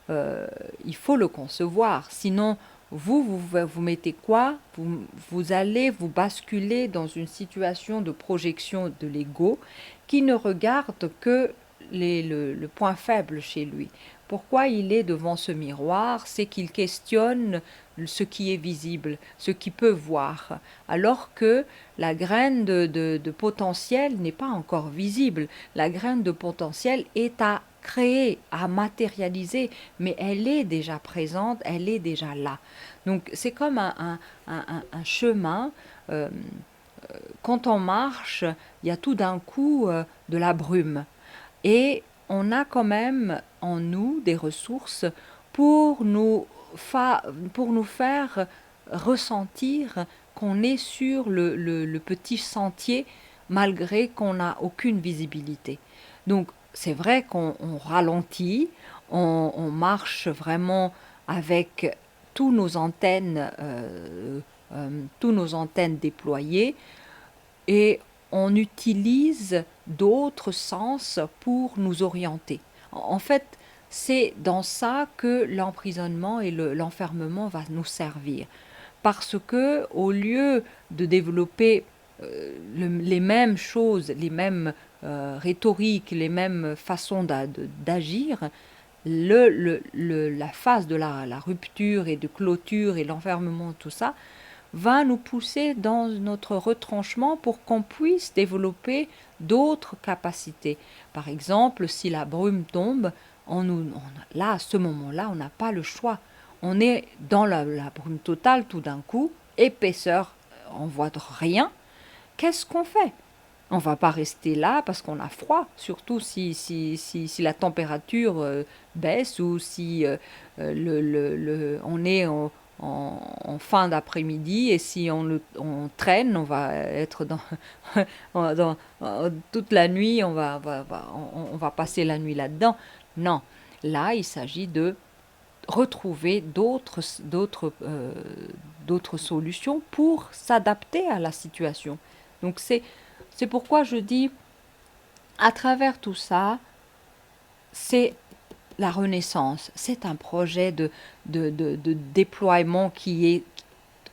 il faut le concevoir. Sinon, vous mettez quoi? Vous allez vous basculer dans une situation de projection de l'ego qui ne regarde que le point faible chez lui. Pourquoi il est devant ce miroir? C'est qu'il questionne ce qui est visible, ce qu'il peut voir, alors que la graine de potentiel n'est pas encore visible. La graine de potentiel est à créer, à matérialiser, mais elle est déjà présente, elle est déjà là. Donc c'est comme un chemin. euh, Quand on marche, il y a tout d'un coup de la brume. Et on a quand même en nous des ressources pour pour nous faire ressentir qu'on est sur le petit sentier malgré qu'on n'a aucune visibilité. Donc c'est vrai qu'on ralentit, on marche vraiment avec tous nos antennes, tous nos antennes déployées et on utilise d'autres sens pour nous orienter. En fait, c'est dans ça que l'emprisonnement et l'enfermement va nous servir. Parce que au lieu de développer les mêmes choses, les mêmes rhétoriques, les mêmes façons d'agir, la phase de la rupture et de clôture et l'enfermement, tout ça, va nous pousser dans notre retranchement pour qu'on puisse développer d'autres capacités. Par exemple, si la brume tombe, là, à ce moment-là, on n'a pas le choix. On est dans la brume totale tout d'un coup, épaisseur, on voit rien. Qu'est-ce qu'on fait? On va pas rester là parce qu'on a froid, surtout si la température baisse ou si on est en fin d'après-midi et si on traîne, on va être toute la nuit, on va passer la nuit là-dedans. Non, là il s'agit de retrouver d'autres solutions pour s'adapter à la situation. Donc c'est pourquoi je dis, à travers tout ça, c'est la Renaissance. C'est un projet de déploiement qui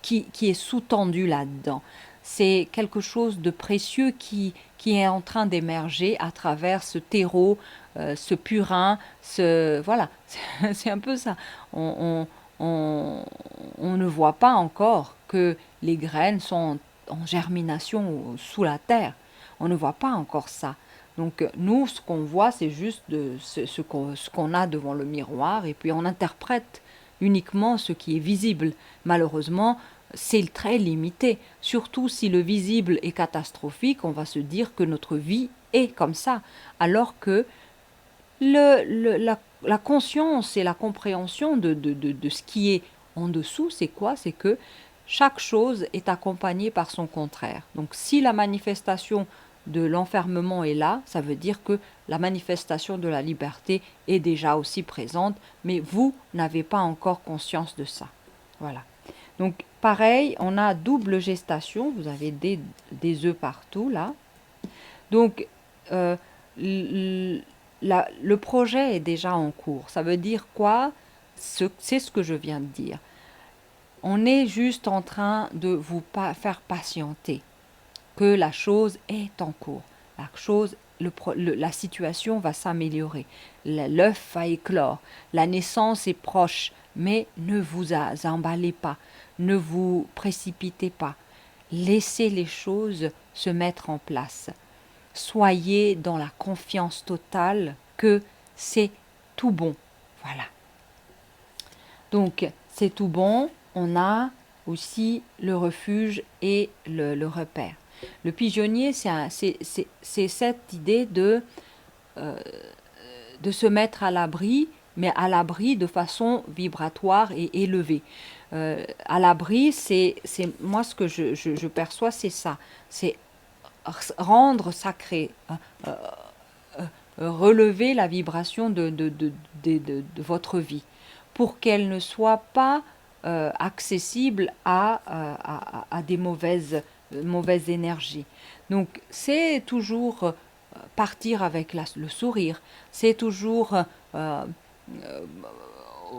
est sous-tendu là-dedans. C'est quelque chose de précieux qui est en train d'émerger à travers ce terreau, ce purin, voilà, c'est un peu ça. On ne voit pas encore que les graines sont en germination sous la terre. On ne voit pas encore ça. Donc nous, ce qu'on voit, c'est juste ce qu'on a devant le miroir et puis on interprète uniquement ce qui est visible. Malheureusement, c'est très limité. Surtout si le visible est catastrophique, on va se dire que notre vie est comme ça. Alors que la conscience et la compréhension de ce qui est en dessous, c'est quoi? C'est que chaque chose est accompagnée par son contraire. Donc si la manifestation de l'enfermement est là, ça veut dire que la manifestation de la liberté est déjà aussi présente, mais vous n'avez pas encore conscience de ça. Voilà. Donc pareil, on a double gestation, vous avez des œufs partout là. Donc euh, le projet est déjà en cours. Ça veut dire quoi? C'est ce que je viens de dire. On est juste en train de vous faire patienter, que la chose est en cours. La situation va s'améliorer. L'œuf va éclore. La naissance est proche. Mais ne vous emballez pas. Ne vous précipitez pas. Laissez les choses se mettre en place. Soyez dans la confiance totale que c'est tout bon. Voilà. Donc, c'est tout bon. On a aussi le refuge et le repère. Le pigeonnier, c'est cette idée de se mettre à l'abri, mais à l'abri de façon vibratoire et élevée. À l'abri, moi ce que je perçois, c'est ça. C'est rendre sacré, relever la vibration de votre vie pour qu'elle ne soit pas accessible à des mauvaises énergies. Donc c'est toujours partir avec le sourire, c'est toujours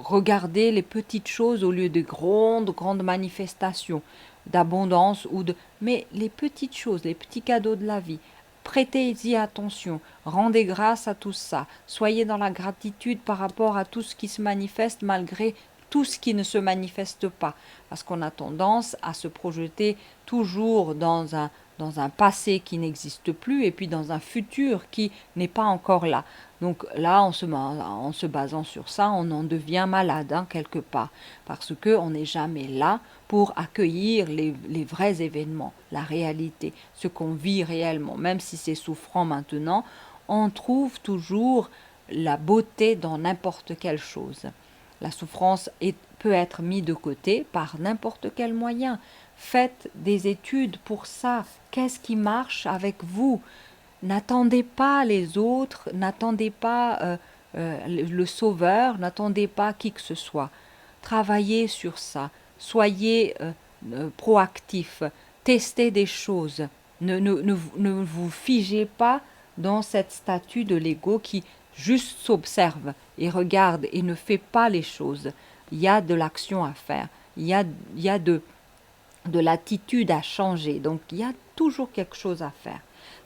regarder les petites choses au lieu de grandes manifestations d'abondance mais les petites choses, les petits cadeaux de la vie. Prêtez-y attention, rendez grâce à tout ça, soyez dans la gratitude par rapport à tout ce qui se manifeste malgré tout ce qui ne se manifeste pas, parce qu'on a tendance à se projeter toujours dans un passé qui n'existe plus et puis dans un futur qui n'est pas encore là. Donc là, en se basant sur ça, on en devient malade quelque part, parce qu'on n'est jamais là pour accueillir les vrais événements, la réalité, ce qu'on vit réellement. Même si c'est souffrant maintenant, on trouve toujours la beauté dans n'importe quelle chose. La souffrance peut être mise de côté par n'importe quel moyen. Faites des études pour ça. Qu'est-ce qui marche avec vous? N'attendez pas les autres, n'attendez pas le sauveur, n'attendez pas qui que ce soit. Travaillez sur ça. Soyez proactif. Testez des choses. Ne vous figez pas dans cette statue de l'ego qui juste s'observe et regarde et ne fait pas les choses. Il y a de l'action à faire. Il y a de l'attitude à changer. Donc, il y a toujours quelque chose à faire.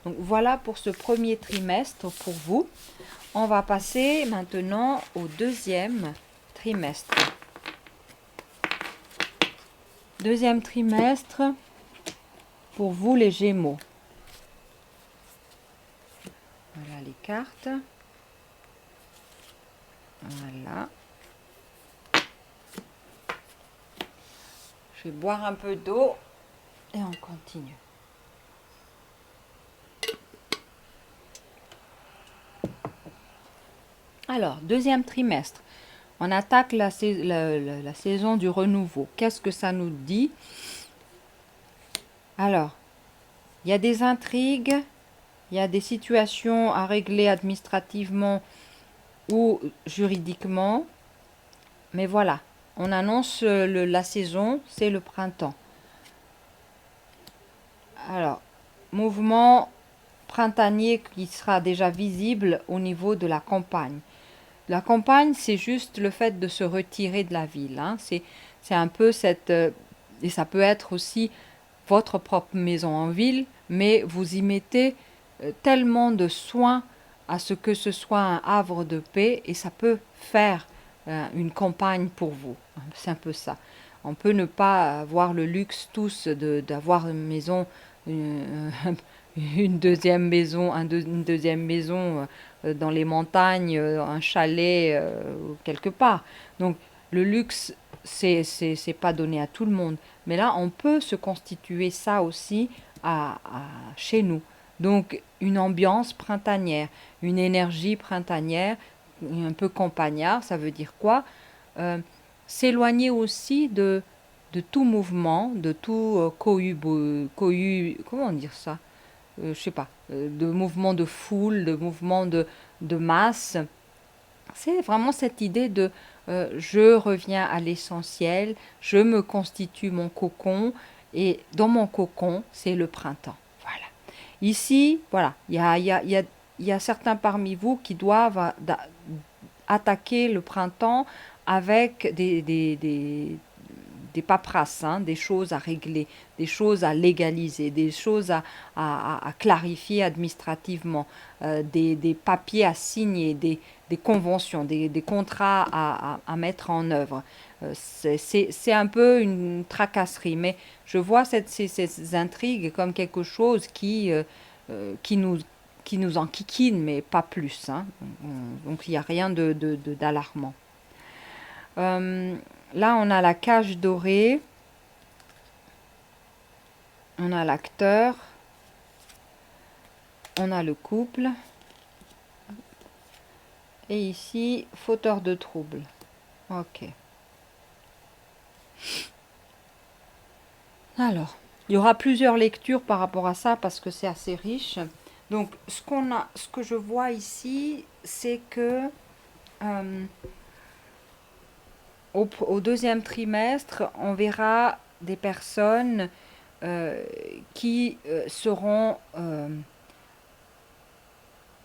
Donc, voilà pour ce premier trimestre pour vous. On va passer maintenant au deuxième trimestre. Deuxième trimestre pour vous les Gémeaux. Voilà les cartes. Voilà. Je vais boire un peu d'eau et on continue. Alors, deuxième trimestre. On attaque la saison du renouveau. Qu'est-ce que ça nous dit? Alors, il y a des intrigues, il y a des situations à régler administrativement ou juridiquement. Mais voilà, on annonce la saison, c'est le printemps. Alors, mouvement printanier qui sera déjà visible au niveau de la campagne. La campagne, c'est juste le fait de se retirer de la ville. C'est un peu cette... et ça peut être aussi votre propre maison en ville, mais vous y mettez tellement de soins à ce que ce soit un havre de paix et ça peut faire une campagne pour vous. C'est un peu ça. On peut ne pas avoir le luxe tous d'avoir une maison, une deuxième maison, une deuxième maison dans les montagnes, un chalet quelque part. Donc le luxe, c'est pas donné à tout le monde. Mais là, on peut se constituer ça aussi chez nous. Donc une ambiance printanière, une énergie printanière, un peu campagnard, ça veut dire quoi? S'éloigner aussi de tout mouvement, de tout comment dire ça? Je sais pas, de mouvement de foule, de mouvement de masse. C'est vraiment cette idée de je reviens à l'essentiel, je me constitue mon cocon et dans mon cocon, c'est le printemps. Voilà. Ici, voilà, il y a certains parmi vous qui doivent attaquer le printemps avec des paperasses, des choses à régler, des choses à légaliser, des choses à clarifier administrativement, des papiers à signer, des conventions, des contrats à mettre en œuvre. C'est un peu une tracasserie, mais je vois ces intrigues comme quelque chose qui nous enquiquine, mais pas plus. Donc il n'y a rien d'alarmant. Là, on a la cage dorée, on a l'acteur, on a le couple, et ici, fauteur de troubles. Ok. Alors, il y aura plusieurs lectures par rapport à ça parce que c'est assez riche. Donc, ce que je vois ici, c'est que au deuxième trimestre, on verra des personnes qui seront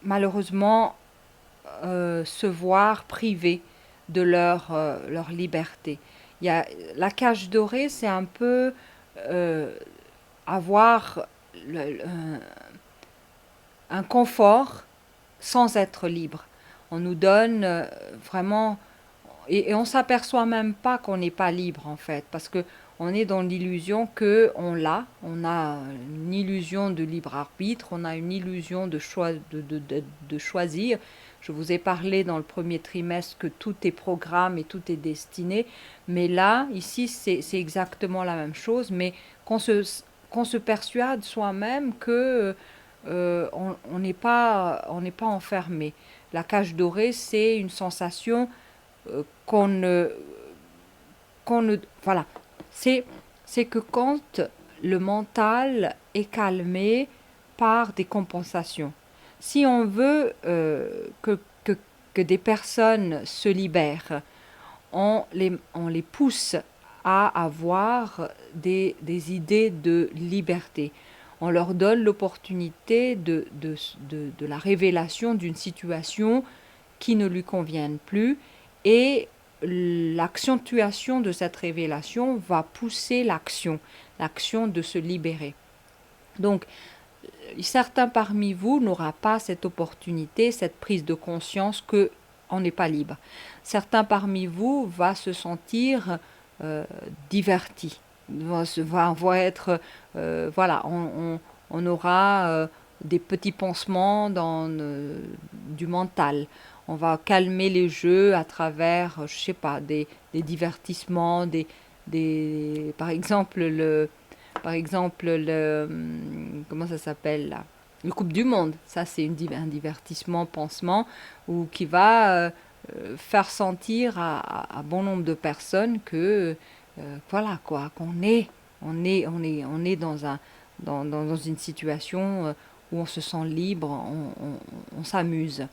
malheureusement se voir privées de leur liberté. La cage dorée, c'est un peu euh, avoir un confort sans être libre. On nous donne vraiment et on s'aperçoit même pas qu'on n'est pas libre en fait, parce que on est dans l'illusion que on a une illusion de libre arbitre, on a une illusion de choisir. Je vous ai parlé dans le premier trimestre que tout est programme et tout est destiné, mais là, ici, c'est exactement la même chose, mais qu'on se, qu'on se persuade soi-même que on n'est pas enfermé. La cage dorée, c'est une sensation qu'on ne, qu'on ne, voilà, c'est, c'est que quand le mental est calmé par des compensations, si on veut que des personnes se libèrent, on les pousse à avoir des idées de liberté. On leur donne l'opportunité de la révélation d'une situation qui ne lui conviennent plus et l'accentuation de cette révélation va pousser l'action de se libérer. Donc, certains parmi vous n'auront pas cette opportunité, cette prise de conscience que on n'est pas libre. Certains parmi vous vont se sentir divertis, vont être, voilà, on aura des petits pansements du mental. On va calmer les jeux à travers, je sais pas, des divertissements, par exemple, comment ça s'appelle là? Le Coupe du Monde. Ça, c'est un divertissement, pansement, ou qui va faire sentir à bon nombre de personnes que, voilà quoi, on est dans une situation où on se sent libre, on s'amuse.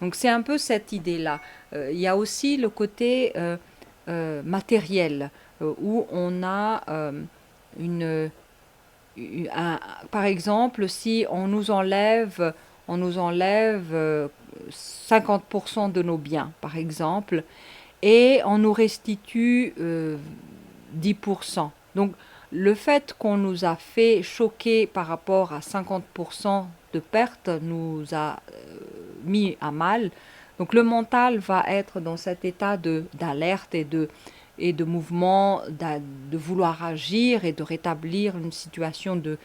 Donc c'est un peu cette idée-là. Il y a aussi le côté matériel, où on a une, un- par exemple, si on nous enlève 50% de nos biens, par exemple, et on nous restitue 10%. Donc, le fait qu'on nous a fait choquer par rapport à 50% de pertes nous a mis à mal. Donc, le mental va être dans cet état d'alerte et de mouvement, de vouloir agir et de rétablir une situation de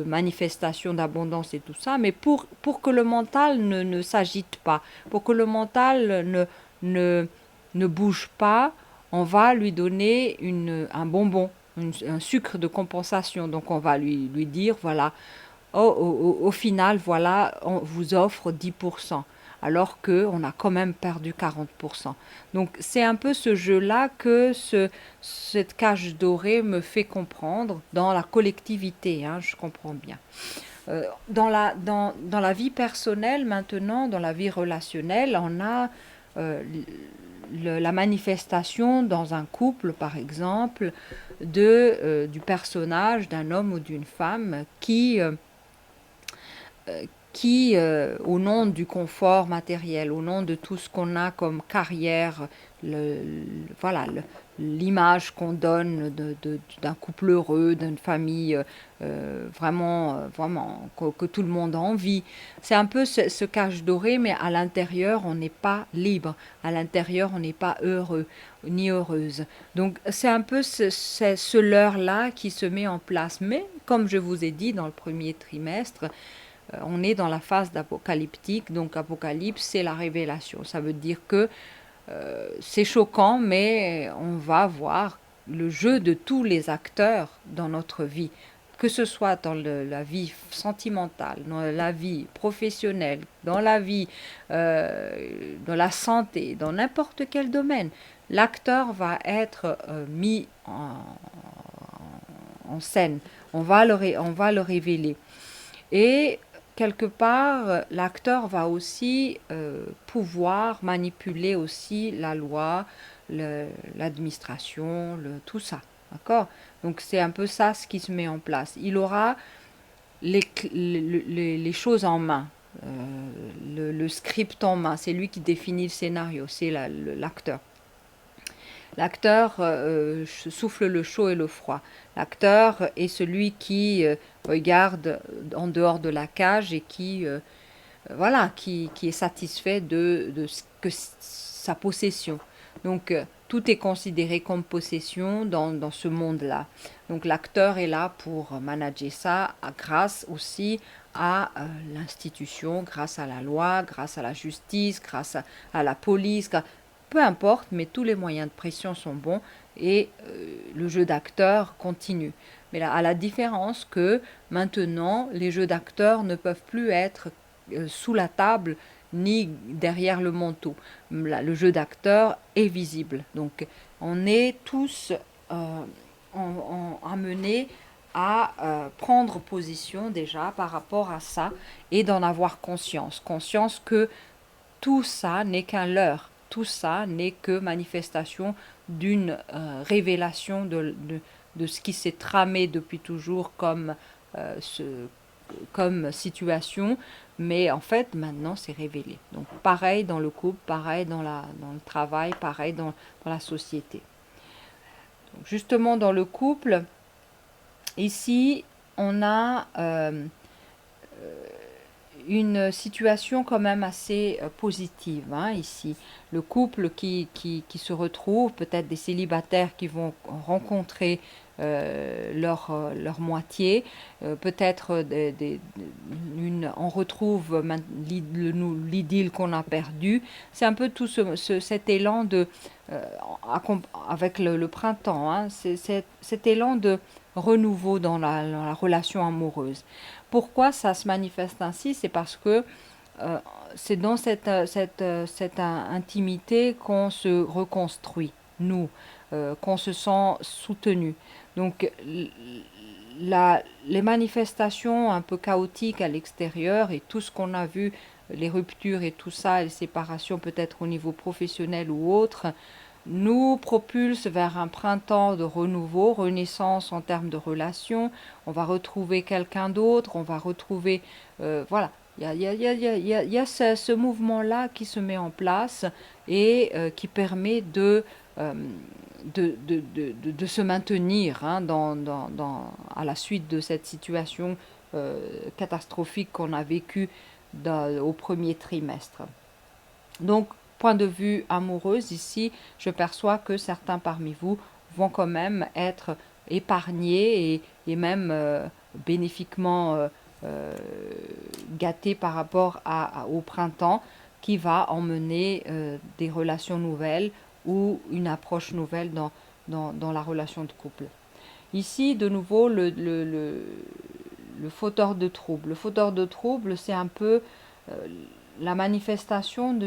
manifestation d'abondance et tout ça. Mais pour que le mental ne s'agite pas, pour que le mental ne, ne bouge pas, on va lui donner un bonbon, un sucre de compensation. Donc on va lui dire, voilà, au final, voilà, on vous offre 10%, alors qu'on a quand même perdu 40%. Donc c'est un peu ce jeu-là que cette cage dorée me fait comprendre dans la collectivité, hein, je comprends bien. Dans la vie personnelle maintenant, dans la vie relationnelle, on a euh, la manifestation dans un couple, par exemple, du personnage d'un homme ou d'une femme au nom du confort matériel, au nom de tout ce qu'on a comme carrière, voilà, l'image qu'on donne d'un couple heureux, d'une famille vraiment que tout le monde a envie. C'est un peu ce cage doré, mais à l'intérieur, on n'est pas libre. À l'intérieur, on n'est pas heureux ni heureuse. Donc, c'est un peu ce leurre-là qui se met en place. Mais, comme je vous ai dit dans le premier trimestre, on est dans la phase d'apocalyptique, donc apocalypse, c'est la révélation. Ça veut dire que c'est choquant, mais on va voir le jeu de tous les acteurs dans notre vie, que ce soit dans la vie sentimentale, dans la vie professionnelle, dans la santé, dans n'importe quel domaine. L'acteur va être mis en scène, on va le révéler. Et quelque part, l'acteur va aussi pouvoir manipuler aussi la loi, l'administration, tout ça. D'accord? Donc c'est un peu ça ce qui se met en place. Il aura les choses en main. le script en main. C'est lui qui définit le scénario, c'est l'acteur. L'acteur souffle le chaud et le froid. L'acteur est celui qui regarde en dehors de la cage et qui, voilà, qui est satisfait de sa possession. Donc, tout est considéré comme possession dans ce monde-là. Donc, l'acteur est là pour manager ça grâce aussi à l'institution, grâce à la loi, grâce à la justice, grâce à la police, peu importe, mais tous les moyens de pression sont bons et le jeu d'acteur continue. Mais là, à la différence que maintenant, les jeux d'acteurs ne peuvent plus être sous la table ni derrière le manteau. Le jeu d'acteur est visible. Donc, on est tous amenés à prendre position déjà par rapport à ça et d'en avoir conscience. Conscience que tout ça n'est qu'un leurre. Tout ça n'est que manifestation d'une révélation de ce qui s'est tramé depuis toujours comme situation, mais en fait maintenant c'est révélé. Donc pareil dans le couple, pareil dans le travail, pareil dans la société. Donc, justement dans le couple, ici on a une situation quand même assez positive, hein, ici. Le couple qui se retrouve, peut-être des célibataires qui vont rencontrer leur moitié, peut-être on retrouve l'idylle qu'on a perdue. C'est un peu tout cet élan de, avec le printemps, hein, cet élan de renouveau dans la relation amoureuse. Pourquoi ça se manifeste ainsi? C'est parce que c'est dans cette intimité qu'on se reconstruit, nous, qu'on se sent soutenu. Donc, les manifestations un peu chaotiques à l'extérieur et tout ce qu'on a vu, les ruptures et tout ça, les séparations peut-être au niveau professionnel ou autre, nous propulse vers un printemps de renouveau, renaissance en termes de relations. On va retrouver quelqu'un d'autre, on va retrouver... voilà, il y a ce mouvement-là qui se met en place et qui permet de se maintenir, hein, à la suite de cette situation catastrophique qu'on a vécue au premier trimestre. Donc, point de vue amoureuse, ici, je perçois que certains parmi vous vont quand même être épargnés et même bénéfiquement gâtés par rapport au printemps qui va emmener des relations nouvelles ou une approche nouvelle dans la relation de couple. Ici, de nouveau, le fauteur de trouble. Le fauteur de trouble, c'est un peu la manifestation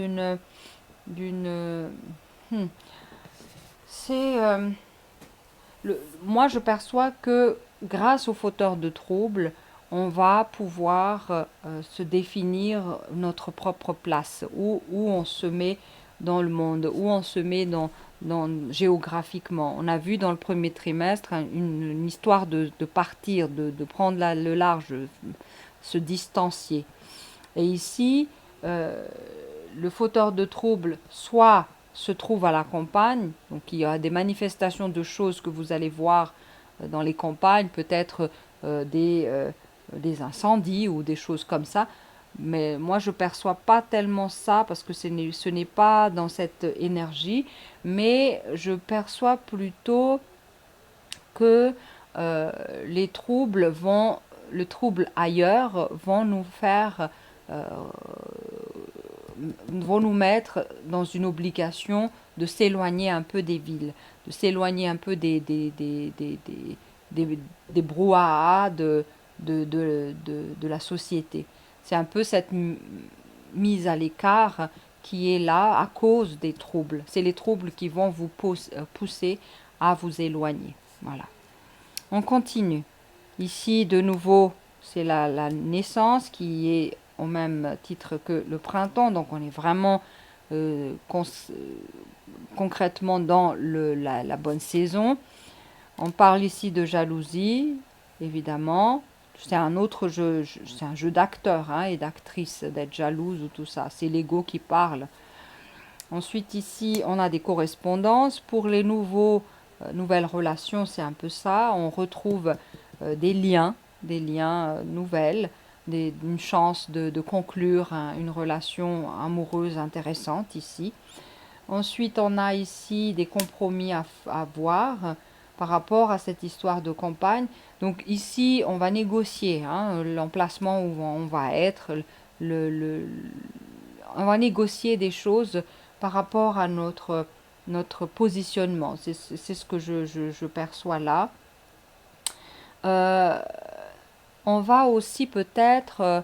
c'est moi je perçois que grâce au fauteur de troubles on va pouvoir se définir notre propre place, où on se met dans le monde, où on se met géographiquement. On a vu dans le premier trimestre une histoire de partir, de prendre le large, se distancier. Et ici, le fauteur de troubles soit se trouve à la campagne, donc il y a des manifestations de choses que vous allez voir dans les campagnes, peut-être des incendies ou des choses comme ça, mais moi je perçois pas tellement ça parce que ce n'est pas dans cette énergie, mais je perçois plutôt que le trouble ailleurs vont nous faire vont nous mettre dans une obligation de s'éloigner un peu des villes, de s'éloigner un peu des brouhahas de la société. C'est un peu cette mise à l'écart qui est là à cause des troubles. C'est les troubles qui vont vous pousser à vous éloigner. Voilà. On continue. Ici, de nouveau, c'est la naissance qui est au même titre que le printemps. Donc, on est vraiment concrètement dans la bonne saison. On parle ici de jalousie, évidemment. c'est un autre jeu, c'est un jeu d'acteur hein, et d'actrice, d'être jalouse ou tout ça. C'est l'ego qui parle. Ensuite, ici, on a des correspondances. Pour les nouvelles relations, c'est un peu ça. On retrouve des liens nouvelles, une chance de conclure une relation amoureuse intéressante ici. Ensuite, on a ici des compromis à voir par rapport à cette histoire de campagne. Donc ici, on va négocier hein, l'emplacement où on va être. Le, on va négocier des choses par rapport à notre positionnement. C'est ce que je perçois là. Euh, on va aussi peut-être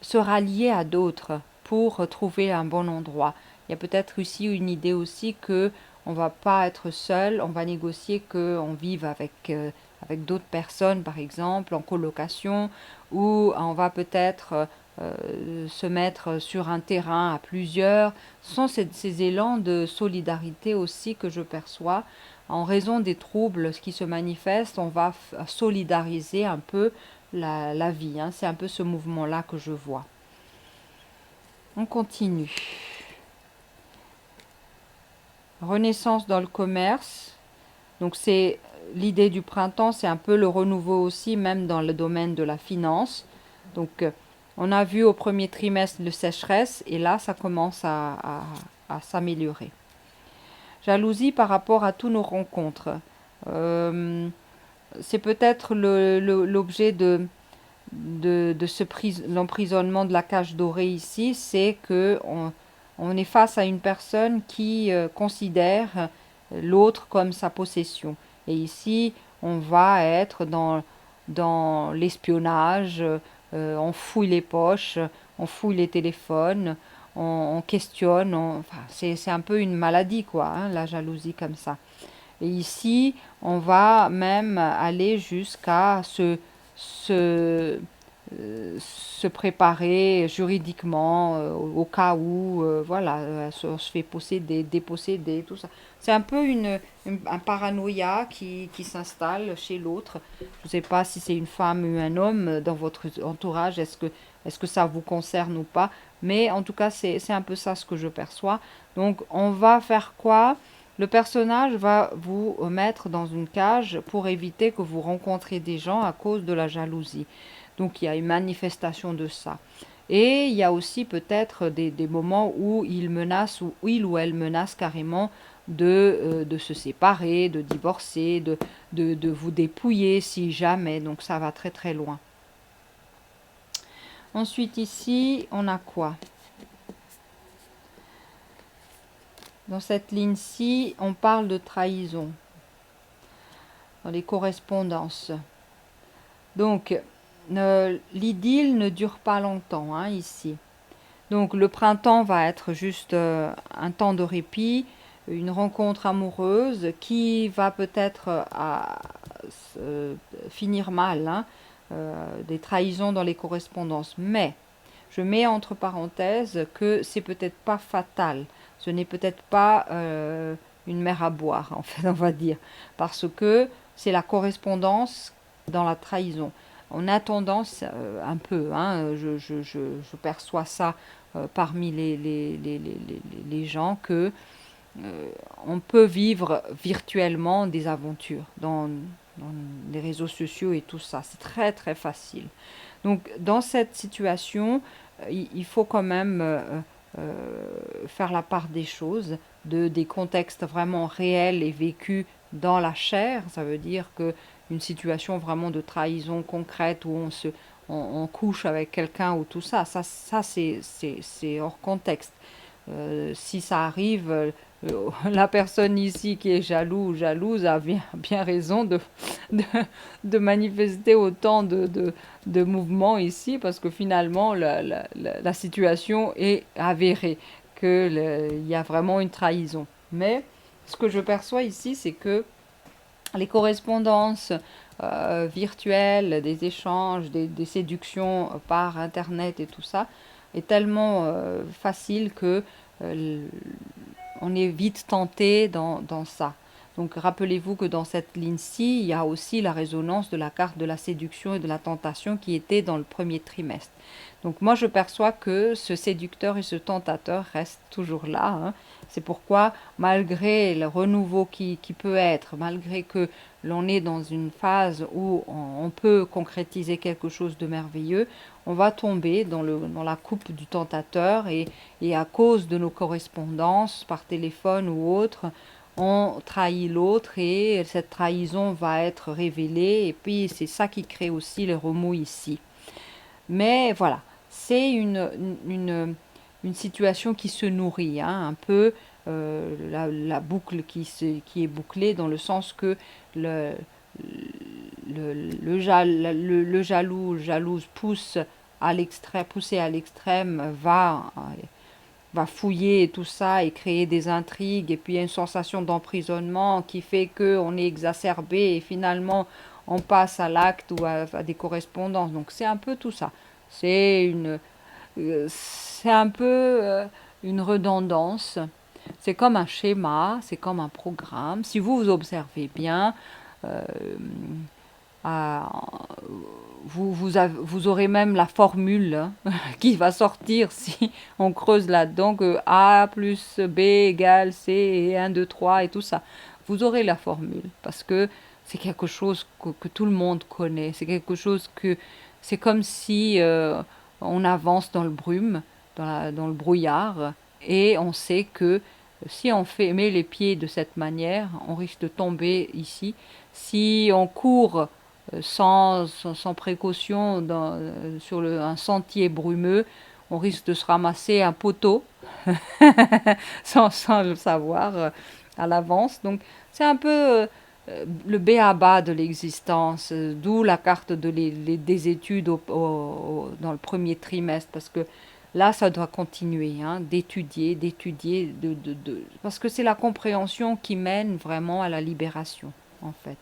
se rallier à d'autres pour trouver un bon endroit. Il y a peut-être ici une idée aussi que on va pas être seul, on va négocier qu'on vive avec d'autres personnes, par exemple, en colocation, ou on va peut-être se mettre sur un terrain à plusieurs. Ce sont ces élans de solidarité aussi que je perçois. En raison des troubles qui se manifestent, on va solidariser un peu la vie. Hein. C'est un peu ce mouvement-là que je vois. On continue. Renaissance dans le commerce. Donc c'est l'idée du printemps, c'est un peu le renouveau aussi, même dans le domaine de la finance. Donc on a vu au premier trimestre le sécheresse et là ça commence à s'améliorer. Jalousie par rapport à tous nos rencontres. Euh, c'est peut-être l'objet de l'emprisonnement de la cage dorée ici, c'est que on est face à une personne qui considère l'autre comme sa possession. Et ici, on va être dans l'espionnage, on fouille les poches, on fouille les téléphones, on questionne. Enfin, c'est un peu une maladie, quoi, hein, la jalousie comme ça. Et ici, on va même aller jusqu'à se préparer juridiquement au cas où voilà, on se fait posséder, déposséder, tout ça. C'est un peu un paranoïa qui s'installe chez l'autre. Je ne sais pas si c'est une femme ou un homme dans votre entourage, est-ce que ça vous concerne ou pas, mais en tout cas, c'est un peu ça ce que je perçois. Donc, on va faire quoi? Le personnage va vous mettre dans une cage pour éviter que vous rencontriez des gens à cause de la jalousie. Donc il y a une manifestation de ça. Et il y a aussi peut-être des moments où il menace, ou il ou elle menace carrément de se séparer, de divorcer, de vous dépouiller si jamais. Donc ça va très très loin. Ensuite ici, on a quoi? Dans cette ligne-ci, on parle de trahison dans les correspondances. Donc, l'idylle ne dure pas longtemps hein, ici. Donc, le printemps va être juste un temps de répit, une rencontre amoureuse qui va peut-être finir mal, hein, des trahisons dans les correspondances. Mais, je mets entre parenthèses que c'est peut-être pas fatal. Ce n'est peut-être pas une mer à boire, en fait, on va dire. Parce que c'est la correspondance dans la trahison. On a tendance un peu, hein, je perçois ça parmi les gens, que on peut vivre virtuellement des aventures dans les réseaux sociaux et tout ça. C'est très très facile. Donc dans cette situation, il faut quand même faire la part des choses, des contextes vraiment réels et vécus dans la chair. Ça veut dire que une situation vraiment de trahison concrète où on couche avec quelqu'un ou tout ça, c'est hors contexte. Si ça arrive, la personne ici qui est jaloux ou jalouse a bien raison de, de manifester autant de mouvements ici parce que finalement la situation est avérée, qu'il y a vraiment une trahison. Mais ce que je perçois ici, c'est que les correspondances virtuelles, des échanges, des séductions par Internet et tout ça est tellement facile que on est vite tenté dans ça. Donc rappelez-vous que dans cette ligne-ci, il y a aussi la résonance de la carte de la séduction et de la tentation qui était dans le premier trimestre. Donc moi je perçois que ce séducteur et ce tentateur restent toujours là, hein. C'est pourquoi malgré le renouveau qui peut être, malgré que l'on est dans une phase où on peut concrétiser quelque chose de merveilleux, on va tomber dans la coupe du tentateur et à cause de nos correspondances par téléphone ou autre, on trahit l'autre et cette trahison va être révélée et puis c'est ça qui crée aussi le remous ici. Mais voilà, c'est une situation qui se nourrit, hein, un peu la boucle qui est bouclée dans le sens que le, le jaloux, jalouse pousse à l'extrême, poussé à l'extrême, va fouiller tout ça et créer des intrigues et puis il y a une sensation d'emprisonnement qui fait qu'on est exacerbé et finalement on passe à l'acte ou à des correspondances. Donc c'est un peu tout ça. C'est un peu une redondance. C'est comme un schéma, c'est comme un programme. Si vous vous observez bien, euh, à- vous aurez même la formule hein, qui va sortir si on creuse là-dedans que A plus B égale C et 1, 2, 3 et tout ça. Vous aurez la formule parce que c'est quelque chose que tout le monde connaît. C'est quelque chose que c'est comme si on avance dans le brume, dans le brouillard et on sait que si on met les pieds de cette manière, on risque de tomber ici. Si on court sans précaution sur un sentier brumeux, on risque de se ramasser un poteau sans le savoir à l'avance. Donc c'est un peu le b.a.-ba de l'existence, d'où la carte des études dans le premier trimestre, parce que là, ça doit continuer, hein, d'étudier, parce que c'est la compréhension qui mène vraiment à la libération, en fait.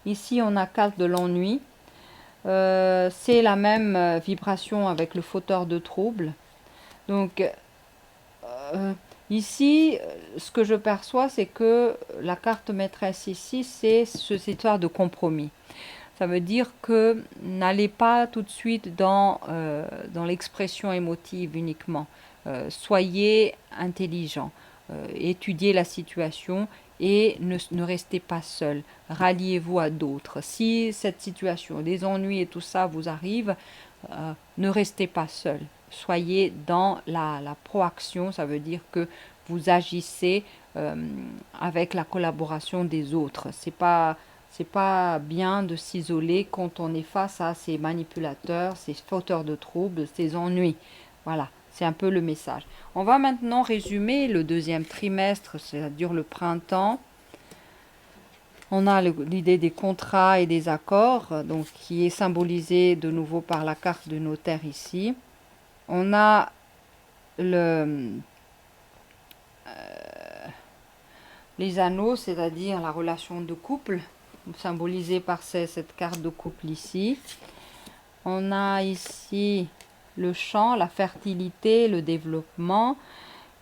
Ici, on a carte de l'ennui. C'est la même vibration avec le fauteur de troubles. Donc, ici, ce que je perçois, c'est que la carte maîtresse ici, c'est cette histoire de compromis. Ça veut dire que n'allez pas tout de suite dans l'expression émotive uniquement. Soyez intelligent, étudiez la situation et ne restez pas seul. Ralliez-vous à d'autres. Si cette situation, des ennuis et tout ça vous arrive, ne restez pas seul. Soyez dans la proaction, ça veut dire que vous agissez avec la collaboration des autres. C'est pas bien de s'isoler quand on est face à ces manipulateurs, ces fauteurs de troubles, ces ennuis. Voilà, c'est un peu le message. On va maintenant résumer le deuxième trimestre, c'est-à-dire le printemps. On a l'idée des contrats et des accords, donc qui est symbolisée de nouveau par la carte du notaire ici. On a les anneaux, c'est-à-dire la relation de couple, symbolisée par cette carte de couple ici. On a ici le champ, la fertilité, le développement,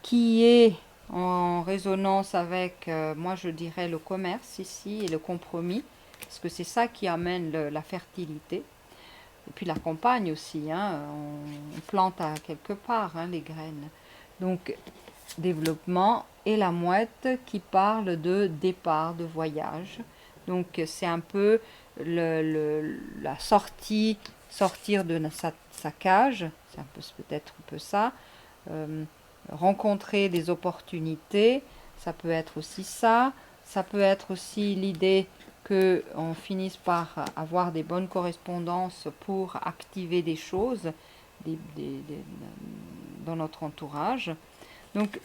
qui est en résonance avec, moi je dirais, le commerce ici et le compromis, parce que c'est ça qui amène la fertilité. Et puis la campagne aussi, hein, on plante à quelque part hein, les graines. Donc développement et la mouette qui parle de départ, de voyage. Donc c'est un peu la sortir de sa cage, c'est peut-être un peu ça. Rencontrer des opportunités, ça peut être aussi ça. Ça peut être aussi l'idée qu'on finisse par avoir des bonnes correspondances pour activer des choses dans notre entourage. Donc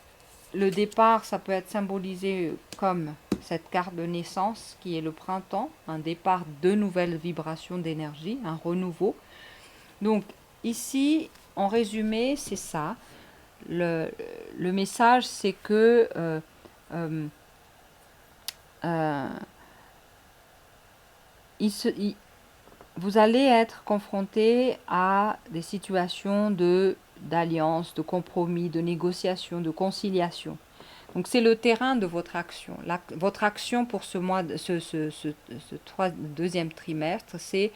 le départ, ça peut être symbolisé comme cette carte de naissance qui est le printemps, un départ de nouvelles vibrations d'énergie, un renouveau. Donc ici, en résumé, c'est ça. Le message, c'est que vous allez être confronté à des situations d'alliance, de compromis, de négociation, de conciliation. Donc c'est le terrain de votre action. Votre action pour ce mois, deuxième trimestre, c'est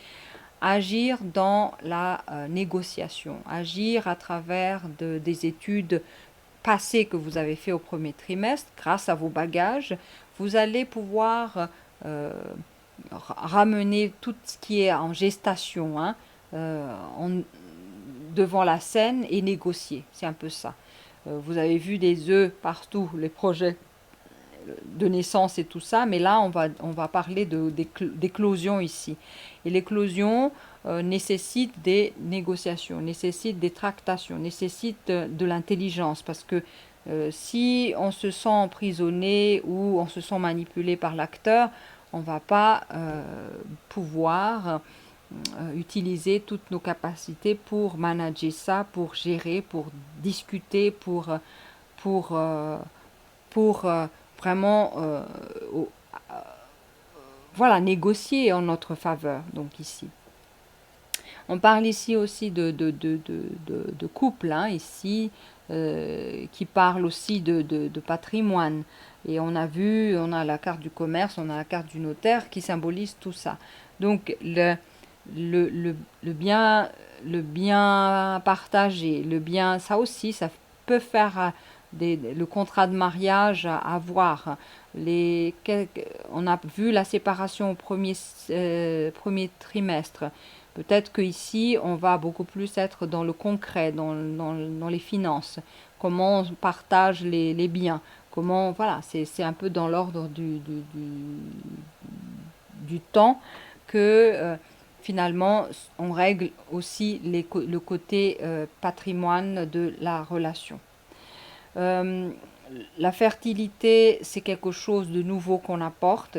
agir dans la négociation, agir à travers des études passées que vous avez fait au premier trimestre, grâce à vos bagages, vous allez pouvoir ramener tout ce qui est en gestation devant la scène et négocier. C'est un peu ça. Vous avez vu des œufs partout, les projets de naissance et tout ça, mais là on va parler d'éclosion ici. Et l'éclosion nécessite des négociations, nécessite des tractations, nécessite de l'intelligence, parce que si on se sent emprisonné ou on se sent manipulé par l'acteur, on ne va pas pouvoir utiliser toutes nos capacités pour manager ça, pour gérer, pour discuter, pour, euh, pour vraiment voilà, négocier en notre faveur. Donc ici. On parle ici aussi de couple, hein, ici, qui parle aussi de patrimoine. Et on a vu, on a la carte du commerce, on a la carte du notaire qui symbolise tout ça. Donc le bien partagé, le bien, ça aussi, ça peut faire le contrat de mariage à avoir. On a vu la séparation au premier trimestre. Peut-être qu'ici, on va beaucoup plus être dans le concret, dans les finances. Comment on partage les biens. Comment, voilà, c'est un peu dans l'ordre du temps que finalement, on règle aussi le côté patrimoine de la relation. La fertilité, c'est quelque chose de nouveau qu'on apporte,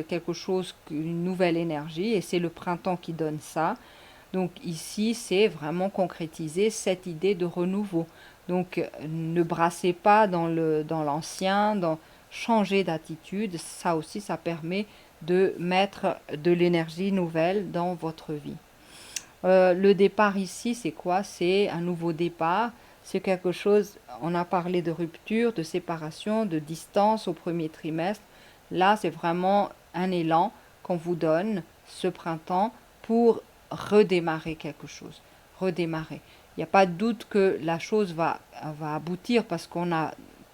une nouvelle énergie, et c'est le printemps qui donne ça. Donc ici, c'est vraiment concrétiser cette idée de renouveau. Donc ne brassez pas dans l'ancien, changer d'attitude. Ça aussi, ça permet de mettre de l'énergie nouvelle dans votre vie. Le départ ici, c'est quoi? C'est un nouveau départ. C'est quelque chose, on a parlé de rupture, de séparation, de distance au premier trimestre. Là, c'est vraiment un élan qu'on vous donne ce printemps pour redémarrer quelque chose. Redémarrer. Il n'y a pas de doute que la chose va aboutir parce qu'on a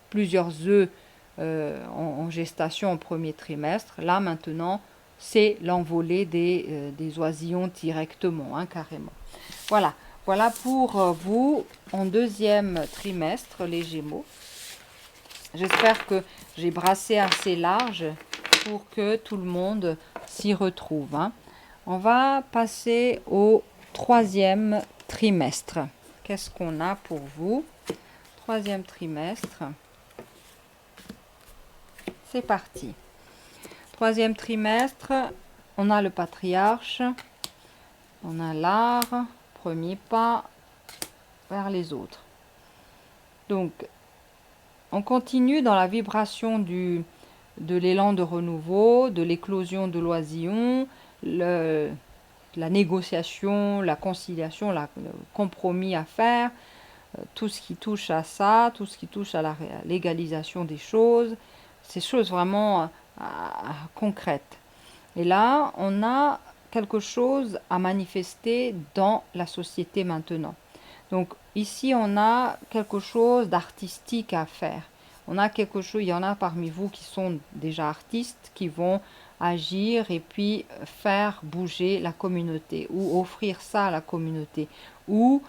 plusieurs œufs en gestation au premier trimestre. Là, maintenant, c'est l'envolée des oisillons directement, hein, carrément. Voilà. Voilà pour vous en deuxième trimestre, les Gémeaux. J'espère que j'ai brassé assez large pour que tout le monde s'y retrouve, hein. On va passer au troisième trimestre. Qu'est-ce qu'on a pour vous? Troisième trimestre. C'est parti. Troisième trimestre, on a le patriarche, on a l'art, premier pas vers les autres. Donc, on continue dans la vibration de l'élan de renouveau, de l'éclosion de l'oisillon, la négociation, la conciliation, le compromis à faire, tout ce qui touche à ça, tout ce qui touche à la légalisation des choses, ces choses vraiment concrètes. Et là, on a quelque chose à manifester dans la société maintenant. Donc ici, on a quelque chose d'artistique à faire. On a quelque chose, il y en a parmi vous qui sont déjà artistes, qui vont agir et puis faire bouger la communauté ou offrir ça à la communauté ou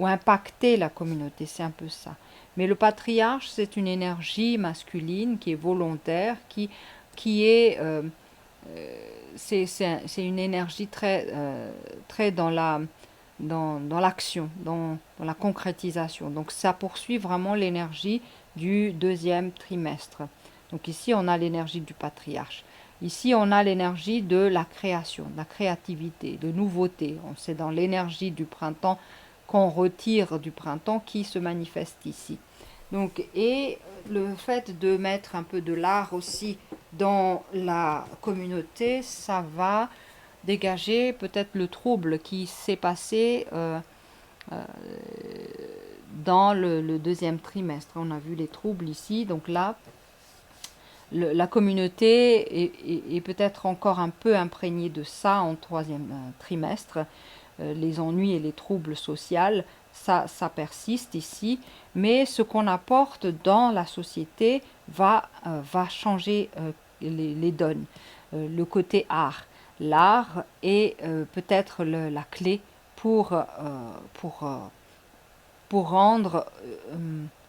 impacter la communauté, c'est un peu ça. Mais le patriarche, c'est une énergie masculine qui est volontaire, qui est... c'est une énergie très dans l'action, dans la concrétisation. Donc ça poursuit vraiment l'énergie du deuxième trimestre. Donc ici, on a l'énergie du patriarche. Ici, on a l'énergie de la création, de la créativité, de nouveauté. C'est dans l'énergie du printemps qu'on retire du printemps qui se manifeste ici. Donc, et le fait de mettre un peu de l'art aussi dans la communauté, ça va dégager peut-être le trouble qui s'est passé dans le deuxième trimestre. On a vu les troubles ici, donc là, la communauté est peut-être encore un peu imprégnée de ça en troisième trimestre. Les ennuis et les troubles sociaux, ça persiste ici, mais ce qu'on apporte dans la société va changer les donnes. Le côté art. L'art est peut-être la clé pour, pour, euh, pour rendre,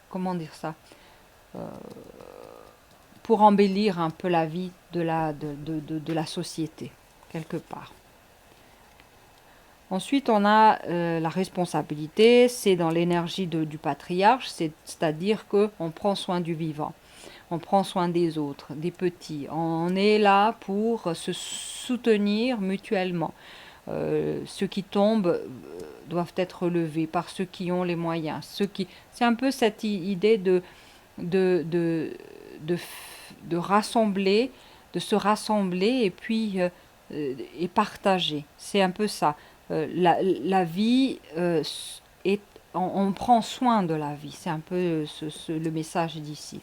comment dire ça, pour embellir un peu la vie de la société, quelque part. Ensuite, on a la responsabilité, c'est dans l'énergie du patriarche, c'est-à-dire qu'on prend soin du vivant, on prend soin des autres, des petits. On est là pour se soutenir mutuellement. Ceux qui tombent doivent être relevés par ceux qui ont les moyens. C'est un peu cette idée de, de, de, de rassembler, de se rassembler et puis et partager. C'est un peu ça. La vie est, on prend soin de la vie. C'est un peu le message d'ici.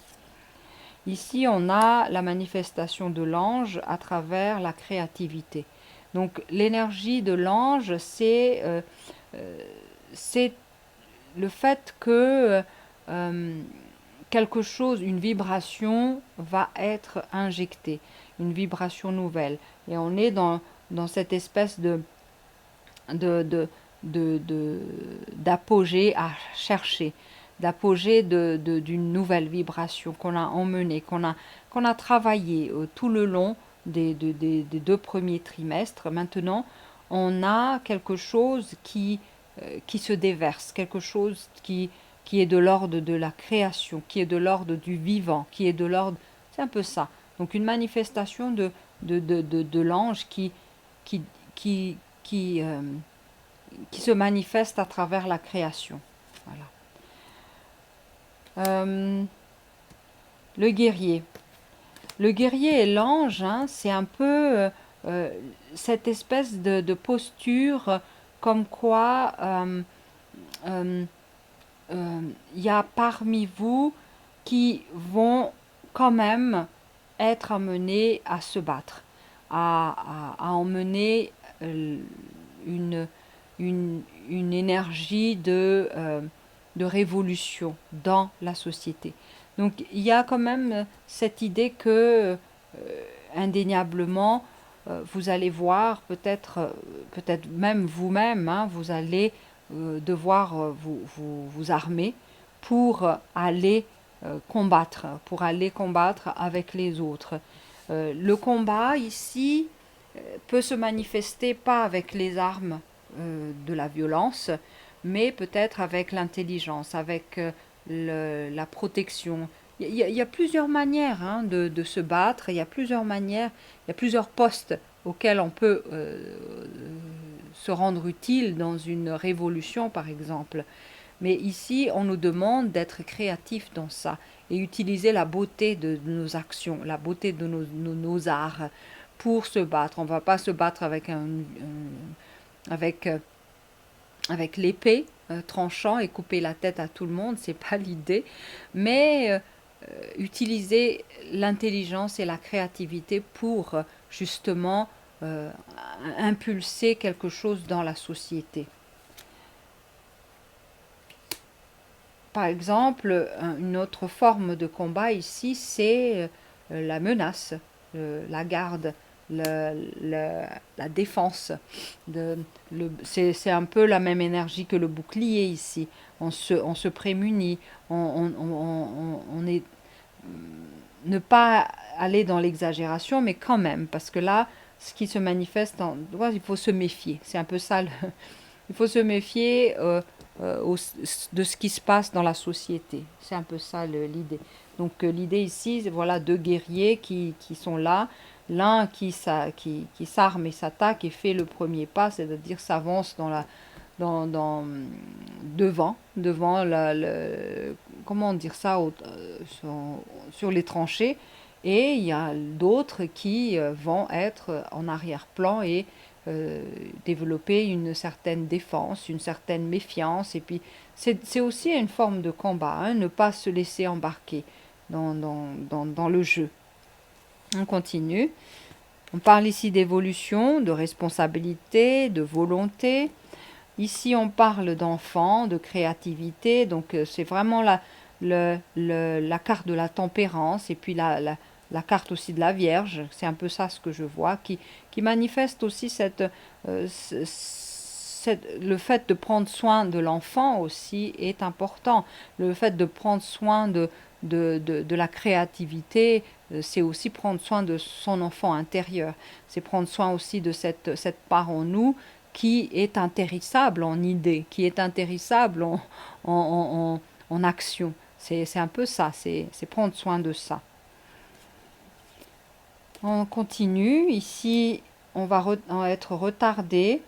Ici, on a la manifestation de l'ange à travers la créativité. Donc, l'énergie de l'ange, c'est le fait que quelque chose, une vibration va être injectée, une vibration nouvelle. Et on est dans cette espèce de, de, d'apogée à chercher, d'apogée d'une nouvelle vibration qu'on a emmenée, qu'on a travaillé tout le long des 2 premiers trimestres. Maintenant, on a quelque chose qui se déverse, quelque chose qui est de l'ordre de la création, qui est de l'ordre du vivant, qui est de l'ordre... C'est un peu ça. Donc une manifestation de l'ange qui, qui, qui, euh, qui se manifeste à travers la création. Voilà. Le guerrier. Le guerrier et l'ange, hein, c'est un peu cette espèce de posture comme quoi y a parmi vous qui vont quand même être amenés à se battre, à emmener une, une énergie de révolution dans la société. Donc il y a quand même cette idée que indéniablement vous allez voir peut-être même vous-même, hein, vous allez devoir vous armer pour aller pour aller combattre avec les autres. Le combat ici peut se manifester pas avec les armes de la violence, mais peut-être avec l'intelligence, avec la protection. Il y a plusieurs manières, hein, de se battre, il y a plusieurs manières, il y a plusieurs postes auxquels on peut se rendre utile dans une révolution, par exemple. Mais ici, on nous demande d'être créatifs dans ça et utiliser la beauté de nos actions, la beauté de nos arts pour se battre. On ne va pas se battre avec, avec l'épée tranchant et couper la tête à tout le monde, c'est pas l'idée. Mais utiliser l'intelligence et la créativité pour justement impulser quelque chose dans la société. Par exemple, une autre forme de combat ici, c'est la menace, la garde, la défense. C'est un peu la même énergie que le bouclier ici. On se prémunit, on est ne pas aller dans l'exagération, mais quand même, parce que là, ce qui se manifeste, il faut se méfier. C'est un peu ça. Il faut se méfier de ce qui se passe dans la société. C'est un peu ça l'idée. Donc l'idée ici, c'est voilà 2 guerriers qui sont là. L'un qui s'arme et s'attaque et fait le premier pas, c'est-à-dire s'avance devant comment dire ça, sur les tranchées. Et il y a d'autres qui vont être en arrière-plan et développer une certaine défense, une certaine méfiance. Et puis, c'est aussi une forme de combat, hein, ne pas se laisser embarquer dans le jeu. On continue. On parle ici d'évolution, de responsabilité, de volonté. Ici, on parle d'enfant, de créativité. Donc, c'est vraiment la carte de la tempérance et puis la carte aussi de la Vierge. C'est un peu ça ce que je vois, qui manifeste aussi le fait de prendre soin de l'enfant aussi est important. Le fait de prendre soin de la créativité, c'est aussi prendre soin de son enfant intérieur. C'est prendre soin aussi de cette part en nous qui est intéressable en idée, qui est intéressable en action. C'est un peu ça, c'est prendre soin de ça. On continue. Ici, on va être retardé.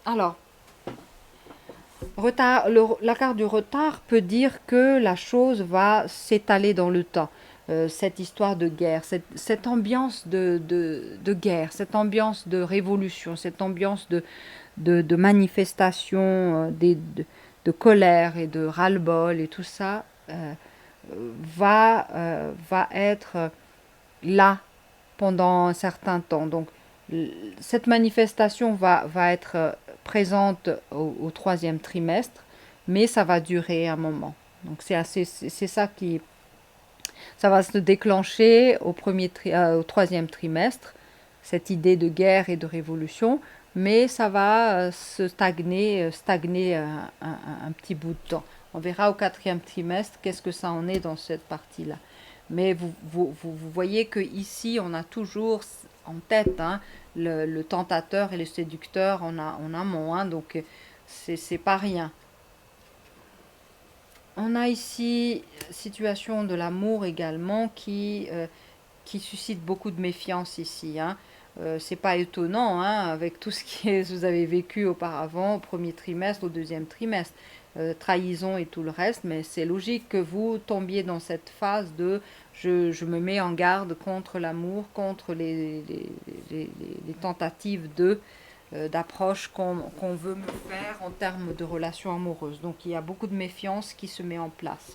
Alors, la carte du retard peut dire que la chose va s'étaler dans le temps. Cette histoire de guerre, cette ambiance de guerre, cette ambiance de révolution, cette ambiance de manifestation, de colère et de ras-le-bol et tout ça va être là pendant un certain temps. Donc, cette manifestation va être présente au troisième trimestre, mais ça va durer un moment. Donc, c'est ça qui... Ça va se déclencher au troisième trimestre, cette idée de guerre et de révolution, mais ça va se stagner un petit bout de temps. On verra au quatrième trimestre qu'est-ce que ça en est dans cette partie-là. Mais vous voyez qu'ici, on a toujours en tête hein, le tentateur et le séducteur en amont. Hein, donc, c'est pas rien. On a ici situation de l'amour également qui suscite beaucoup de méfiance ici. Hein. C'est pas étonnant hein, avec tout ce que vous avez vécu auparavant au premier trimestre, au deuxième trimestre, trahison et tout le reste, mais c'est logique que vous tombiez dans cette phase de je me mets en garde contre l'amour, contre les tentatives d'approche qu'on veut me faire en termes de relations amoureuses. Donc il y a beaucoup de méfiance qui se met en place.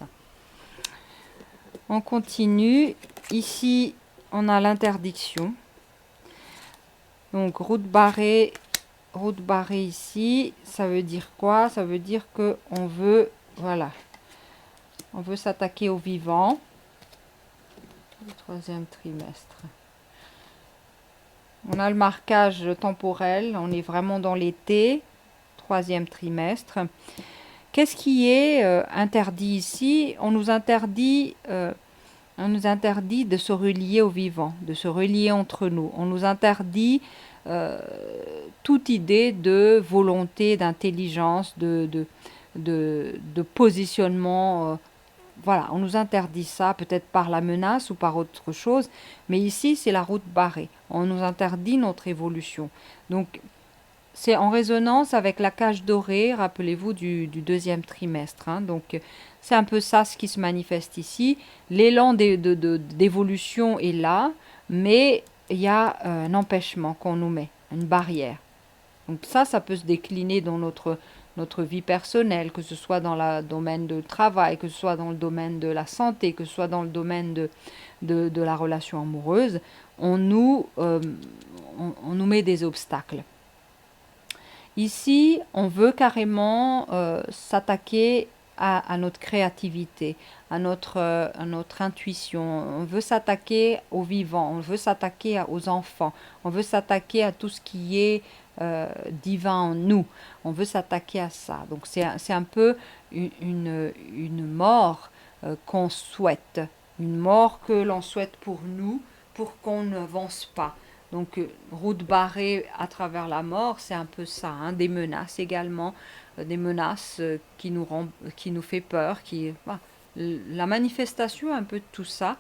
On continue. Ici, on a l'interdiction. Donc route barrée ici, ça veut dire quoi? Ça veut dire que on veut, voilà, on veut s'attaquer au vivant. Le troisième trimestre. On a le marquage temporel, on est vraiment dans l'été, troisième trimestre. Qu'est-ce qui est interdit ici? On nous interdit de se relier au vivant, de se relier entre nous. On nous interdit toute idée de volonté, d'intelligence, de positionnement. Voilà, on nous interdit ça, peut-être par la menace ou par autre chose, mais ici, c'est la route barrée. On nous interdit notre évolution. Donc, c'est en résonance avec la cage dorée, rappelez-vous, du deuxième trimestre. Hein. Donc, c'est un peu ça ce qui se manifeste ici. L'élan d'évolution est là, mais il y a un empêchement qu'on nous met, une barrière. Donc ça peut se décliner dans notre vie personnelle, que ce soit dans le domaine du travail, que ce soit dans le domaine de la santé, que ce soit dans le domaine de la relation amoureuse. On nous met des obstacles. Ici, on veut carrément s'attaquer à notre créativité, à notre intuition. On veut s'attaquer aux vivants, on veut s'attaquer aux enfants, on veut s'attaquer à tout ce qui est divin en nous. On veut s'attaquer à ça. Donc c'est un peu une mort qu'on souhaite, une mort que l'on souhaite pour nous, pour qu'on n'avance pas. Donc, route barrée à travers la mort, c'est un peu ça. Hein, des menaces également, des menaces qui nous fait peur, la manifestation un peu de tout ça,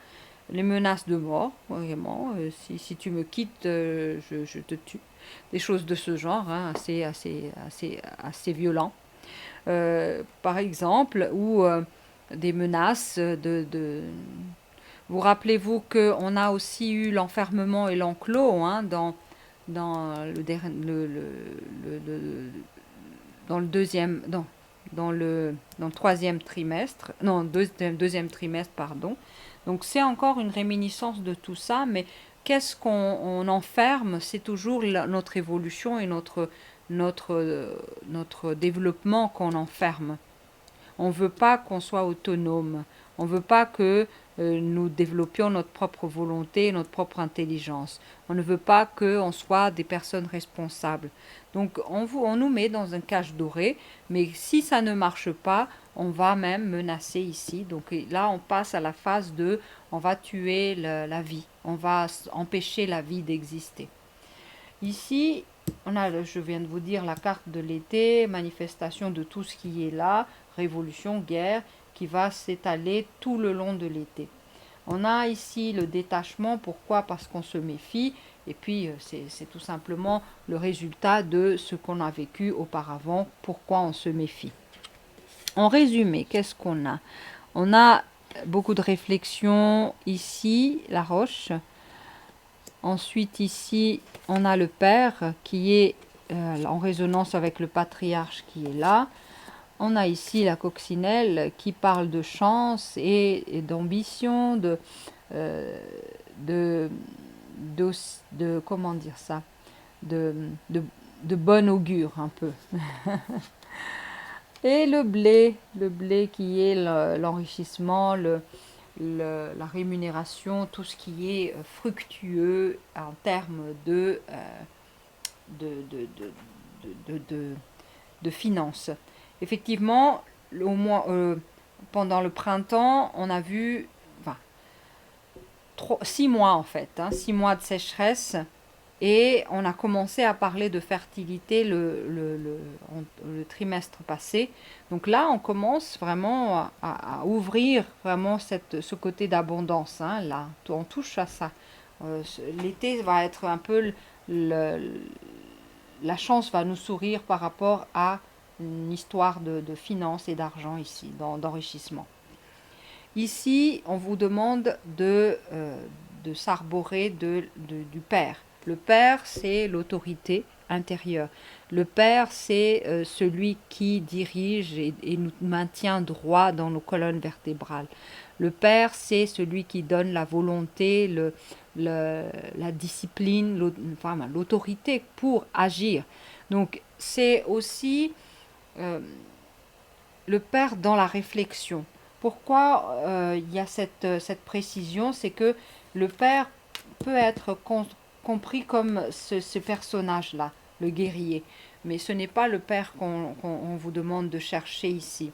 les menaces de mort, vraiment. Si tu me quittes, je te tue. Des choses de ce genre, hein, assez violent. Par exemple, ou des menaces Vous rappelez-vous qu'on a aussi eu l'enfermement et l'enclos hein, dans dans le deuxième, dans le troisième trimestre, non, deuxième trimestre, pardon. Donc c'est encore une réminiscence de tout ça, mais qu'est-ce qu'on enferme? C'est toujours notre évolution et notre développement qu'on enferme. On ne veut pas qu'on soit autonome. On ne veut pas que nous développions notre propre volonté, notre propre intelligence. On ne veut pas qu'on soit des personnes responsables. Donc on nous met dans un cage doré, mais si ça ne marche pas, on va même menacer ici. Donc là, on passe à la phase de on va tuer la vie, on va empêcher la vie d'exister. Ici, on a, je viens de vous dire, la carte de l'été, manifestation de tout ce qui est là, révolution, guerre, qui va s'étaler tout le long de l'été. On a ici le détachement, pourquoi? Parce qu'on se méfie, et puis c'est tout simplement le résultat de ce qu'on a vécu auparavant, pourquoi on se méfie. En résumé, qu'est-ce qu'on a? On a beaucoup de réflexions ici, la roche. Ensuite, ici, on a le Père qui est en résonance avec le patriarche qui est là. On a ici la coccinelle qui parle de chance et d'ambition, de, comment dire ça, de, de bon augure un peu. Et le blé qui est l'enrichissement, la rémunération, tout ce qui est fructueux en termes de, de, de, de, de finances. Effectivement, pendant le printemps, on a vu 6 mois en fait, 6 mois de sécheresse. Et on a commencé à parler de fertilité le trimestre passé. Donc là, on commence vraiment à ouvrir vraiment ce côté d'abondance. Là, on touche à ça. L'été va être un peu la chance va nous sourire par rapport à une histoire de finances et d'argent ici, d'enrichissement. Ici, on vous demande de s'arborer du Père. Le Père, c'est l'autorité intérieure. Le Père, c'est celui qui dirige et nous maintient droit dans nos colonnes vertébrales. Le Père, c'est celui qui donne la volonté, la discipline, l'autorité pour agir. Donc, c'est aussi le Père dans la réflexion. Pourquoi il y a cette précision? C'est que le Père peut être compris comme ce personnage-là, le guerrier. Mais ce n'est pas le Père qu'on vous demande de chercher ici.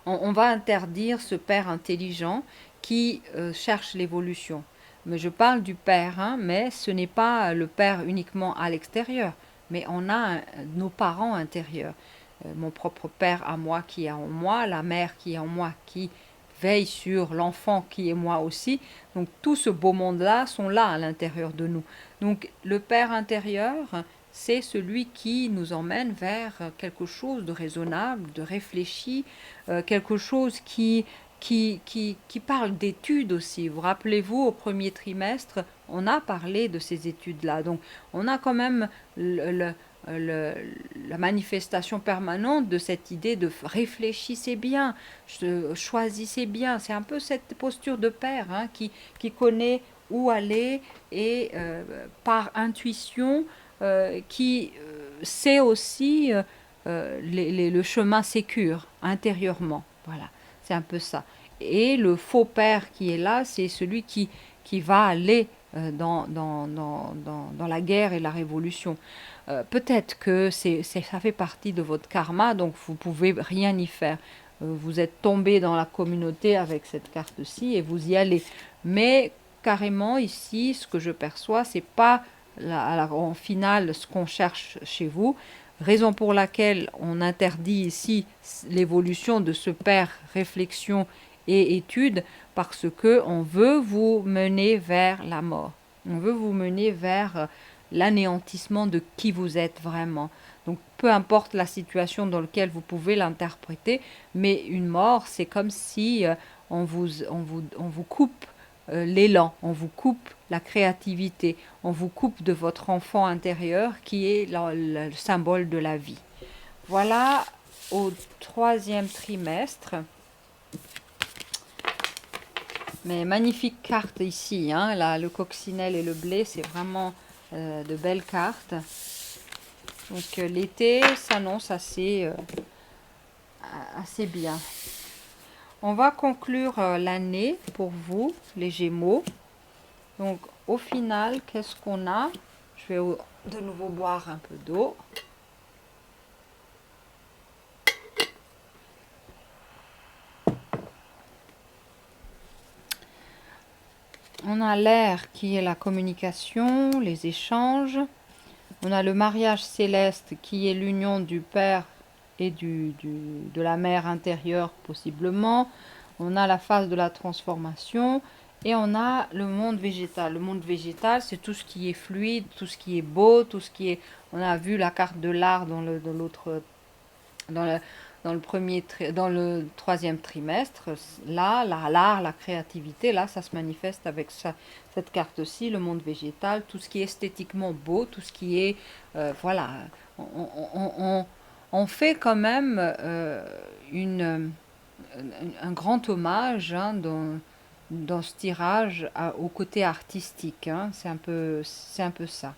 On va interdire ce Père intelligent qui cherche l'évolution. Mais je parle du Père, mais ce n'est pas le Père uniquement à l'extérieur, mais on a nos parents intérieurs. Mon propre Père à moi qui est en moi, la mère qui est en moi qui veille sur l'enfant qui est moi aussi. Donc tout ce beau monde-là sont là à l'intérieur de nous. Donc le Père intérieur, c'est celui qui nous emmène vers quelque chose de raisonnable, de réfléchi, quelque chose qui parle d'études aussi. Vous rappelez-vous, au premier trimestre, on a parlé de ces études-là. Donc on a quand même la manifestation permanente de cette idée de réfléchissez bien, choisissez bien. C'est un peu cette posture de père qui connaît où aller et par intuition qui sait aussi le chemin sécure intérieurement. Voilà, c'est un peu ça. Et le faux père qui est là, c'est celui qui va aller dans la guerre et la révolution. Peut-être que ça fait partie de votre karma, donc vous ne pouvez rien y faire. Vous êtes tombé dans la communauté avec cette carte-ci et vous y allez. Mais carrément ici, ce que je perçois, c'est pas en finale ce qu'on cherche chez vous. Raison pour laquelle on interdit ici l'évolution de ce père réflexion et étude, parce que on veut vous mener vers la mort. On veut vous mener vers l'anéantissement de qui vous êtes vraiment. Donc peu importe la situation dans laquelle vous pouvez l'interpréter, mais une mort, c'est comme si on vous coupe l'élan, on vous coupe la créativité, on vous coupe de votre enfant intérieur qui est le symbole de la vie. Voilà au troisième trimestre. Mais magnifique carte ici, hein. Là, le coccinelle et le blé, c'est vraiment de belles cartes. Donc l'été s'annonce assez bien. On va conclure l'année pour vous, les Gémeaux. Donc au final, qu'est-ce qu'on a? Je vais de nouveau boire un peu d'eau. On a l'air qui est la communication, les échanges. On a le mariage céleste qui est l'union du père et de la mère intérieure possiblement. On a la phase de la transformation et on a le monde végétal. Le monde végétal, c'est tout ce qui est fluide, tout ce qui est beau, tout ce qui est... On a vu la carte de l'art dans dans le troisième trimestre. Là, l'art, la créativité, là, ça se manifeste avec cette carte-ci, le monde végétal, tout ce qui est esthétiquement beau, tout ce qui est... voilà, on fait quand même un grand hommage, hein, dans ce tirage au côté artistique, hein. C'est un peu ça.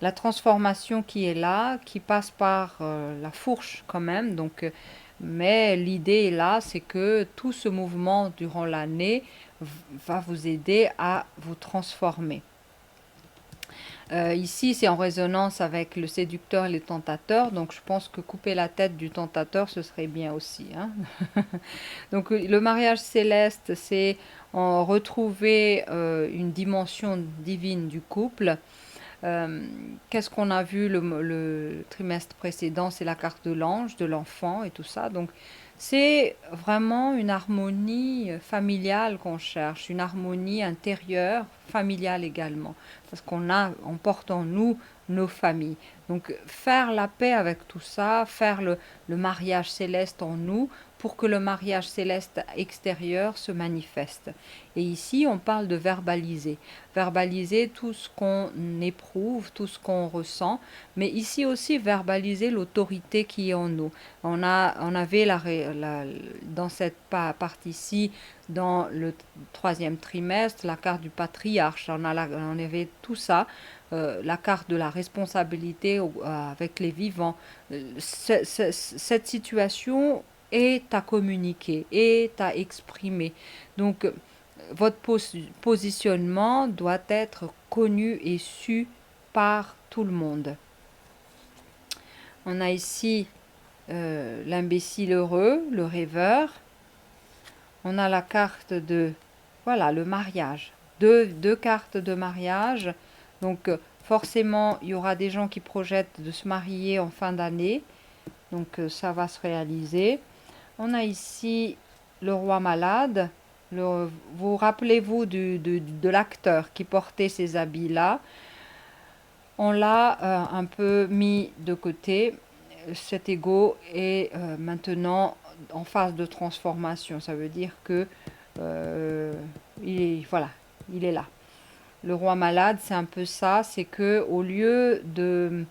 La transformation qui est là, qui passe par la fourche quand même. Donc, mais l'idée est là, c'est que tout ce mouvement durant l'année va vous aider à vous transformer. Ici, c'est en résonance avec le séducteur et le tentateur, donc je pense que couper la tête du tentateur, ce serait bien aussi, hein. Donc le mariage céleste, c'est retrouver une dimension divine du couple. Qu'est-ce qu'on a vu le trimestre précédent? C'est la carte de l'ange, de l'enfant et tout ça. Donc, c'est vraiment une harmonie familiale qu'on cherche, une harmonie intérieure, familiale également. Parce on porte en nous nos familles. Donc, faire la paix avec tout ça, faire le mariage céleste en nous pour que le mariage céleste extérieur se manifeste. Et ici, on parle de verbaliser. Verbaliser tout ce qu'on éprouve, tout ce qu'on ressent, mais ici aussi verbaliser l'autorité qui est en nous. On avait dans cette partie-ci, dans le troisième trimestre, la carte du patriarche. On avait tout ça, la carte de la responsabilité avec les vivants. Cette situation est à communiquer, est à exprimer. Donc, votre positionnement doit être connu et su par tout le monde. On a ici l'imbécile heureux, le rêveur. On a la carte de, voilà, le mariage. Deux cartes de mariage. Donc forcément, il y aura des gens qui projettent de se marier en fin d'année. Donc ça va se réaliser. On a ici le roi malade. Vous rappelez-vous de l'acteur qui portait ces habits-là. On l'a un peu mis de côté. Cet ego est maintenant en phase de transformation. Ça veut dire que voilà, il est là. Le roi malade, c'est un peu ça. C'est que au lieu de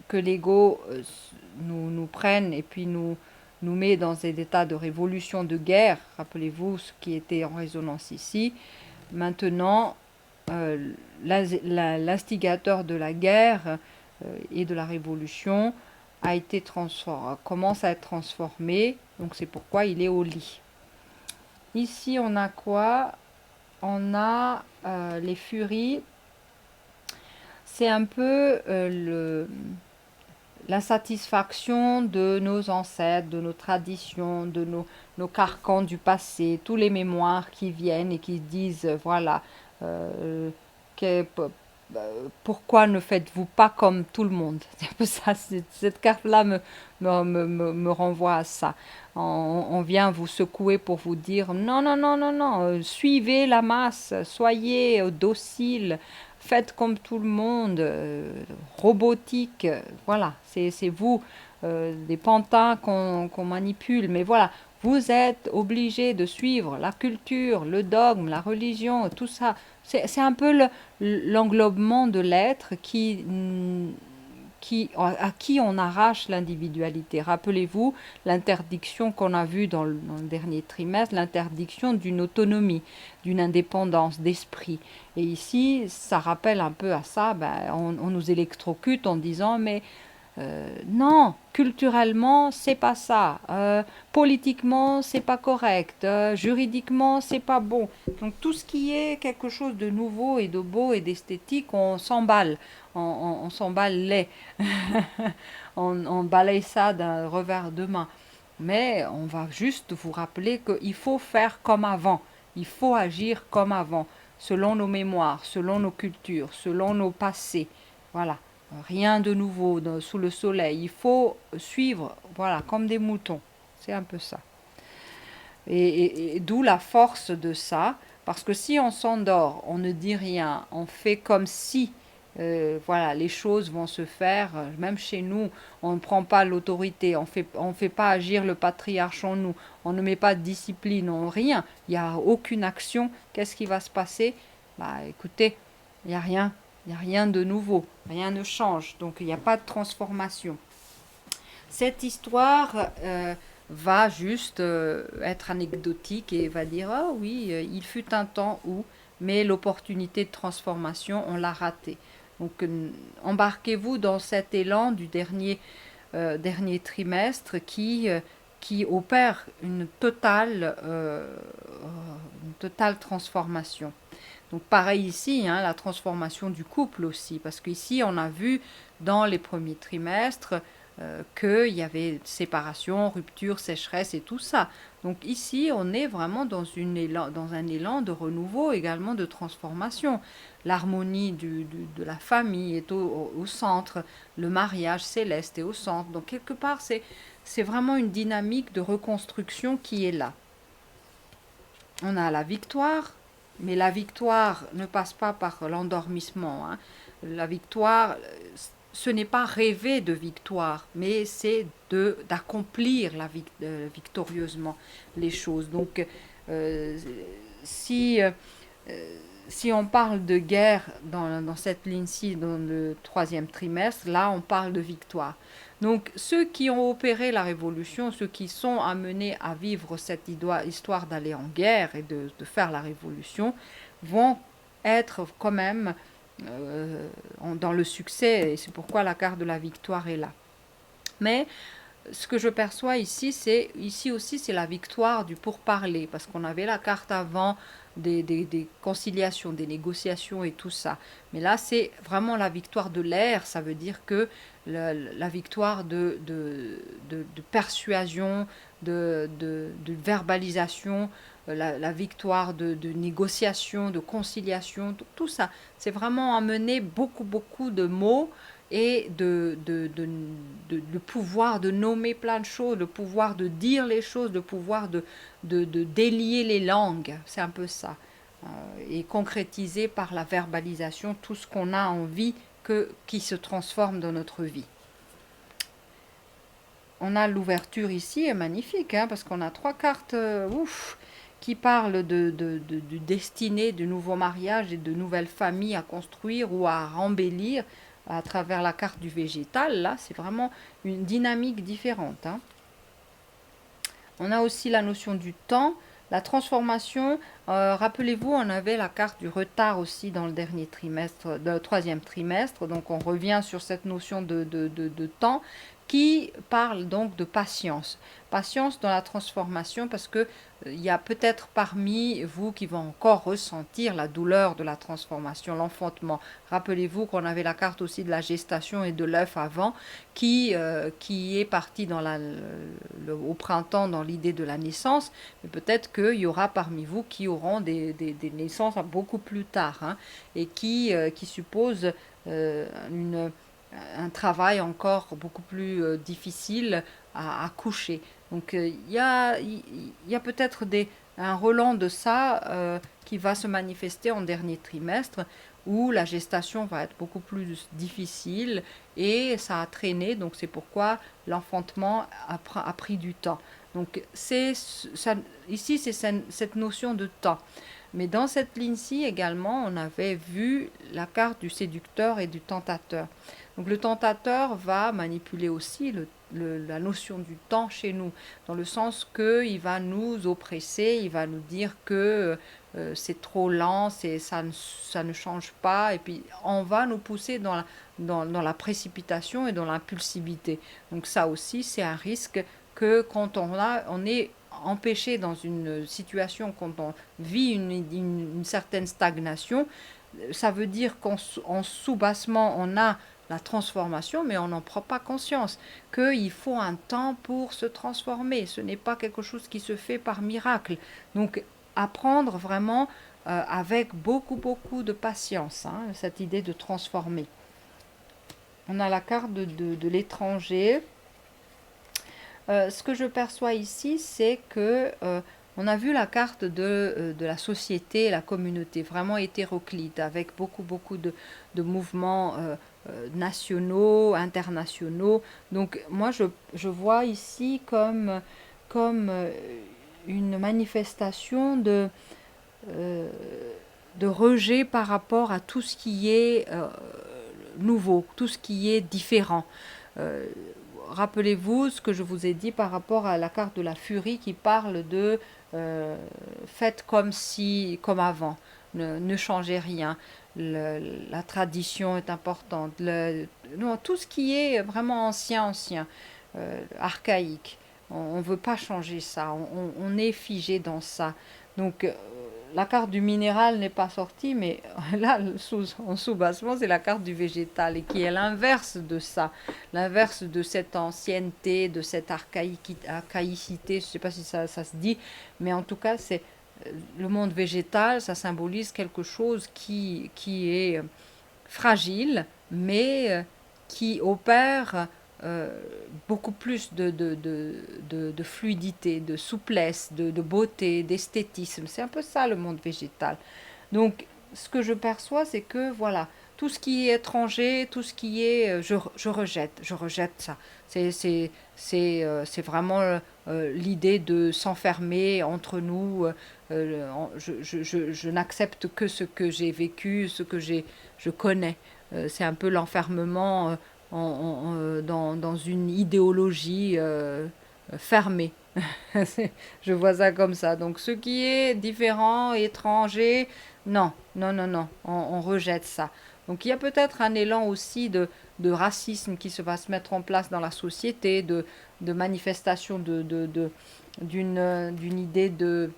que l'ego nous prenne et puis nous met dans des états de révolution, de guerre. Rappelez-vous ce qui était en résonance ici. Maintenant, l'instigateur de la guerre et de la révolution commence à être transformé. Donc c'est pourquoi il est au lit. Ici, on a quoi? On a les furies. C'est un peu l'insatisfaction de nos ancêtres, de nos traditions, de nos carcans du passé, tous les mémoires qui viennent et qui disent, voilà, pourquoi ne faites-vous pas comme tout le monde? C'est un peu ça, cette carte-là me renvoie à ça. On vient vous secouer pour vous dire, non, non, non, non, non, suivez la masse, soyez docile. Faites comme tout le monde, robotique, voilà, c'est vous, des pantins qu'on manipule, mais voilà, vous êtes obligé de suivre la culture, le dogme, la religion, tout ça. C'est un peu l'englobement de l'être à qui on arrache l'individualité. Rappelez-vous l'interdiction qu'on a vue dans le dernier trimestre, l'interdiction d'une autonomie, d'une indépendance d'esprit. Et ici, ça rappelle un peu à ça, ben, on nous électrocute en disant mais non, culturellement, c'est pas ça. Politiquement, c'est pas correct. Juridiquement, c'est pas bon. Donc tout ce qui est quelque chose de nouveau et de beau et d'esthétique, on s'emballe. On s'emballe les. On balaye ça d'un revers de main. Mais on va juste vous rappeler qu'il faut faire comme avant. Il faut agir comme avant, selon nos mémoires, selon nos cultures, selon nos passés. Voilà. Rien de nouveau sous le soleil. Il faut suivre, voilà, comme des moutons. C'est un peu ça. Et d'où la force de ça. Parce que si on s'endort, on ne dit rien, on fait comme si voilà, les choses vont se faire, même chez nous, on ne prend pas l'autorité, on fait pas agir le patriarche en nous, on ne met pas de discipline, on rien, il n'y a aucune action, qu'est-ce qui va se passer? Bah écoutez, il n'y a rien, il n'y a rien de nouveau, rien ne change, donc il n'y a pas de transformation. Cette histoire va juste être anecdotique et va dire ah oui, il fut un temps où, mais l'opportunité de transformation, on l'a ratée. Donc embarquez-vous dans cet élan du dernier trimestre qui opère une totale transformation. Donc pareil ici, hein, la transformation du couple aussi, parce qu'ici on a vu dans les premiers trimestres qu'il y avait séparation, rupture, sécheresse et tout ça. Donc ici on est vraiment dans un élan de renouveau, également de transformation. L'harmonie de la famille est au centre, le mariage céleste est au centre. Donc quelque part c'est vraiment une dynamique de reconstruction qui est là. On a la victoire, mais la victoire ne passe pas par l'endormissement, hein. La victoire, ce n'est pas rêver de victoire, mais c'est d'accomplir victorieusement les choses. Donc, euh, si, euh, si on parle de guerre dans cette ligne-ci, dans le troisième trimestre, là, on parle de victoire. Donc, ceux qui ont opéré la révolution, ceux qui sont amenés à vivre cette histoire d'aller en guerre et de faire la révolution, vont être quand même dans le succès, et c'est pourquoi la carte de la victoire est là. Mais ce que je perçois ici aussi, c'est la victoire du pourparler, parce qu'on avait la carte avant des conciliations, des négociations et tout ça. Mais là, c'est vraiment la victoire de l'air, ça veut dire que la victoire de persuasion, de verbalisation, la victoire de négociation, de conciliation, tout ça. C'est vraiment amener beaucoup, beaucoup de mots et le pouvoir de nommer plein de choses, le pouvoir de dire les choses, le pouvoir de délier les langues, c'est un peu ça. Et concrétiser par la verbalisation tout ce qu'on a envie qui se transforme dans notre vie. On a l'ouverture ici, est magnifique, hein, parce qu'on a 3 cartes qui parlent de destinée, de nouveaux mariages et de nouvelles familles à construire ou à embellir à travers la carte du végétal. Là, c'est vraiment une dynamique différente, hein. On a aussi la notion du temps, la transformation. Rappelez-vous, on avait la carte du retard aussi dans le dernier trimestre, le troisième trimestre. Donc on revient sur cette notion de temps qui parle donc de patience. Patience dans la transformation parce que il y a peut-être parmi vous qui vont encore ressentir la douleur de la transformation, l'enfantement. Rappelez-vous qu'on avait la carte aussi de la gestation et de l'œuf avant qui est parti au printemps dans l'idée de la naissance. Mais peut-être qu'il y aura parmi vous qui auront des naissances beaucoup plus tard, hein, et qui supposent un travail encore beaucoup plus difficile à coucher. Donc il y a peut-être un relent de ça qui va se manifester en dernier trimestre, où la gestation va être beaucoup plus difficile et ça a traîné, donc c'est pourquoi l'enfantement a pris du temps. Donc ici, c'est cette notion de temps. Mais dans cette ligne-ci également, on avait vu la carte du séducteur et du tentateur. Donc le tentateur va manipuler aussi la notion du temps chez nous, dans le sens qu'il va nous oppresser, il va nous dire que c'est trop lent, ça ne change pas, et puis on va nous pousser dans la précipitation et dans l'impulsivité. Donc ça aussi, c'est un risque que quand on est empêché dans une situation, quand on vit une certaine stagnation, ça veut dire qu'en sous-bassement, on a la transformation, mais on n'en prend pas conscience, qu'il faut un temps pour se transformer. Ce n'est pas quelque chose qui se fait par miracle. Donc, apprendre vraiment avec beaucoup, beaucoup de patience, hein, cette idée de transformer. On a la carte de l'étranger. Ce que je perçois ici, c'est que on a vu la carte de la société, la communauté, vraiment hétéroclite, avec beaucoup, beaucoup de mouvements nationaux, internationaux. Donc moi, je vois ici comme une manifestation euh, de rejet par rapport à tout ce qui est nouveau, tout ce qui est différent. Euh, Rappelez-vous ce que je vous ai dit par rapport à la carte de la furie qui parle de faites comme avant, ne changez rien. La tradition est importante. Non, tout ce qui est vraiment ancien, archaïque. On ne veut pas changer ça. On est figé dans ça. Donc la carte du minéral n'est pas sortie, mais là, en sous-bassement, c'est la carte du végétal et qui est l'inverse de ça, l'inverse de cette ancienneté, de cette archaïcité, je ne sais pas si ça se dit, mais en tout cas, c'est le monde végétal, ça symbolise quelque chose qui est fragile, mais qui opère beaucoup plus de fluidité, de souplesse, de beauté, d'esthétisme. C'est un peu ça le monde végétal. Donc, ce que je perçois, c'est que voilà, tout ce qui est étranger, tout ce qui est, je rejette ça. C'est vraiment l'idée de s'enfermer entre nous. Je n'accepte que ce que j'ai vécu, ce que je connais. C'est un peu l'enfermement dans une idéologie fermée. Je vois ça comme ça. Donc ce qui est différent, étranger, non, non, non, non, on rejette ça. Donc il y a peut-être un élan aussi de racisme qui va se mettre en place dans la société, de manifestation d'une idée de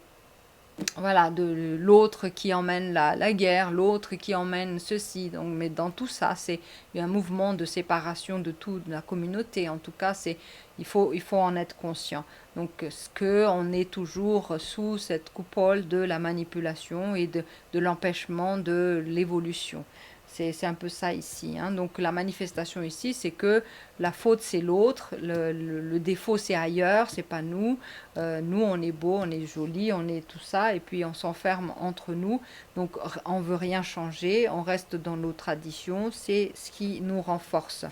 voilà, de l'autre qui emmène la guerre, l'autre qui emmène ceci. Donc, mais dans tout ça, c'est un mouvement de séparation de toute la communauté. En tout cas, il faut en être conscient. Donc, ce que on est toujours sous cette coupole de la manipulation et de l'empêchement de l'évolution. C'est un peu ça ici, hein. Donc la manifestation ici, c'est que la faute c'est l'autre, le défaut c'est ailleurs, c'est pas nous. Nous on est beau, on est joli, on est tout ça, et puis on s'enferme entre nous. Donc on veut rien changer, on reste dans nos traditions, c'est ce qui nous renforce.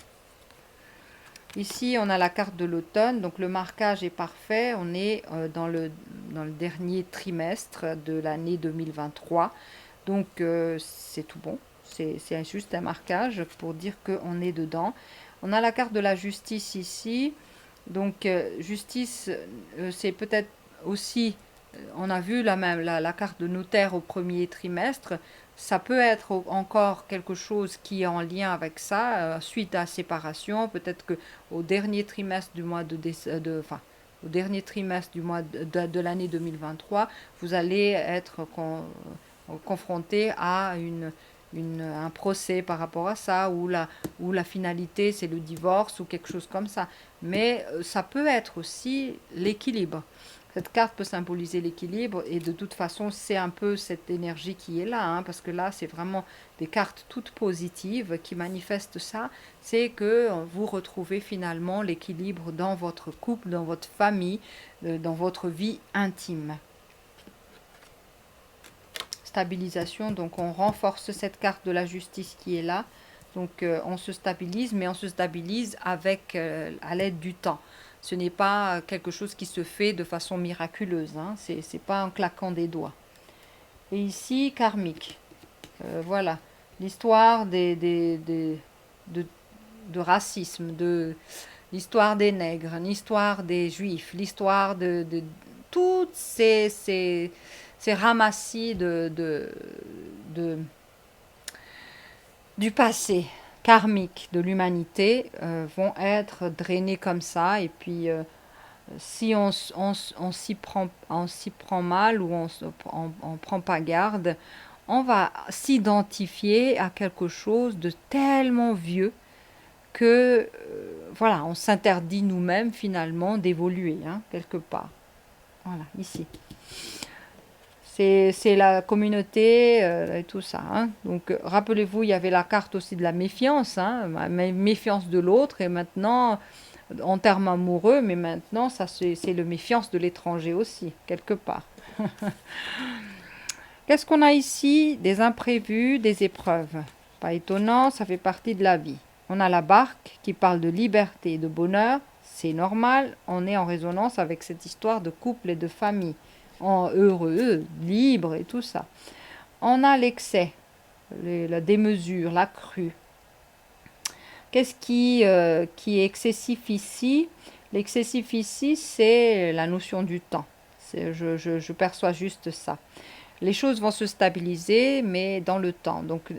Ici, on a la carte de l'automne, donc le marquage est parfait. On est dans le dernier trimestre de l'année 2023. Donc, c'est tout bon. C'est juste un marquage pour dire qu'on est dedans. On a la carte de la justice ici. Donc, justice, c'est peut-être aussi, on a vu la carte de notaire au premier trimestre. Ça peut être encore quelque chose qui est en lien avec ça, suite à séparation. Peut-être que au dernier trimestre du mois enfin, au dernier trimestre du mois de l'année 2023, vous allez être confronté à un procès par rapport à ça, où la finalité c'est le divorce ou quelque chose comme ça. Mais ça peut être aussi l'équilibre. Cette carte peut symboliser l'équilibre et de toute façon c'est un peu cette énergie qui est là, hein, parce que là c'est vraiment des cartes toutes positives qui manifestent ça, c'est que vous retrouvez finalement l'équilibre dans votre couple, dans votre famille, dans votre vie intime. stabilisation, donc on renforce cette carte de la justice qui est là. Donc on se stabilise, mais on se stabilise avec à l'aide du temps. Ce n'est pas quelque chose qui se fait de façon miraculeuse, hein. C'est pas en claquant des doigts. Et ici, karmique. Voilà, l'histoire de racisme, de l'histoire des nègres, l'histoire des juifs, l'histoire de toutes ces ramassis de, du passé karmique de l'humanité vont être drainés comme ça. Et puis, si on s'y prend mal ou on prend pas garde, on va s'identifier à quelque chose de tellement vieux que voilà, on s'interdit nous-mêmes finalement d'évoluer, hein, quelque part. Voilà, ici. C'est la communauté et tout ça, hein. Donc rappelez-vous, il y avait la carte aussi de la méfiance, hein, méfiance de l'autre, et maintenant, en termes amoureux, mais maintenant, ça c'est le méfiance de l'étranger aussi, quelque part. Qu'est-ce qu'on a ici? Des imprévus, des épreuves. Pas étonnant, ça fait partie de la vie. On a la barque qui parle de liberté et de bonheur. C'est normal, on est en résonance avec cette histoire de couple et de famille. Heureux, libre et tout ça. On a l'excès, la démesure, la crue. Qu'est-ce qui est excessif ici? L'excessif ici, c'est la notion du temps. Je perçois juste ça. Les choses vont se stabiliser, mais dans le temps. Donc,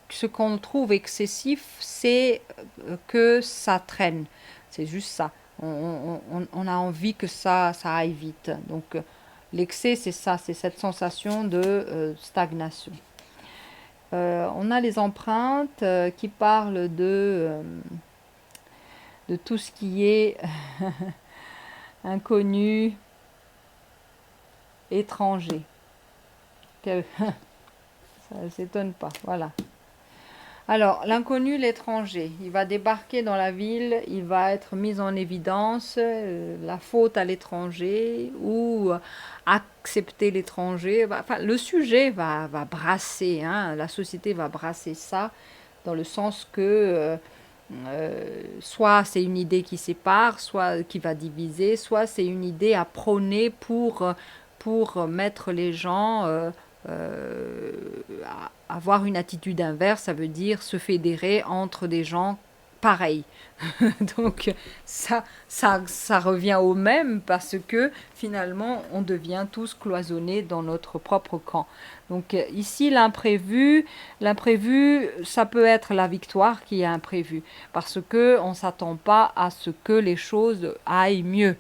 ce qu'on trouve excessif, c'est que ça traîne. C'est juste ça. On a envie que ça aille vite. Donc, l'excès, c'est ça, c'est cette sensation de stagnation. On a les empreintes qui parlent de tout ce qui est inconnu, étranger. Ça ne s'étonne pas, voilà. Alors, l'inconnu, l'étranger, il va débarquer dans la ville, il va être mis en évidence, la faute à l'étranger ou accepter l'étranger. Enfin, le sujet va brasser, hein, la société va brasser ça, dans le sens que soit c'est une idée qui sépare, soit qui va diviser, soit c'est une idée à prôner pour mettre les gens avoir une attitude inverse, ça veut dire se fédérer entre des gens pareils. Donc ça revient au même parce que finalement on devient tous cloisonnés dans notre propre camp. Donc ici l'imprévu, ça peut être la victoire qui est imprévue parce que on s'attend pas à ce que les choses aillent mieux.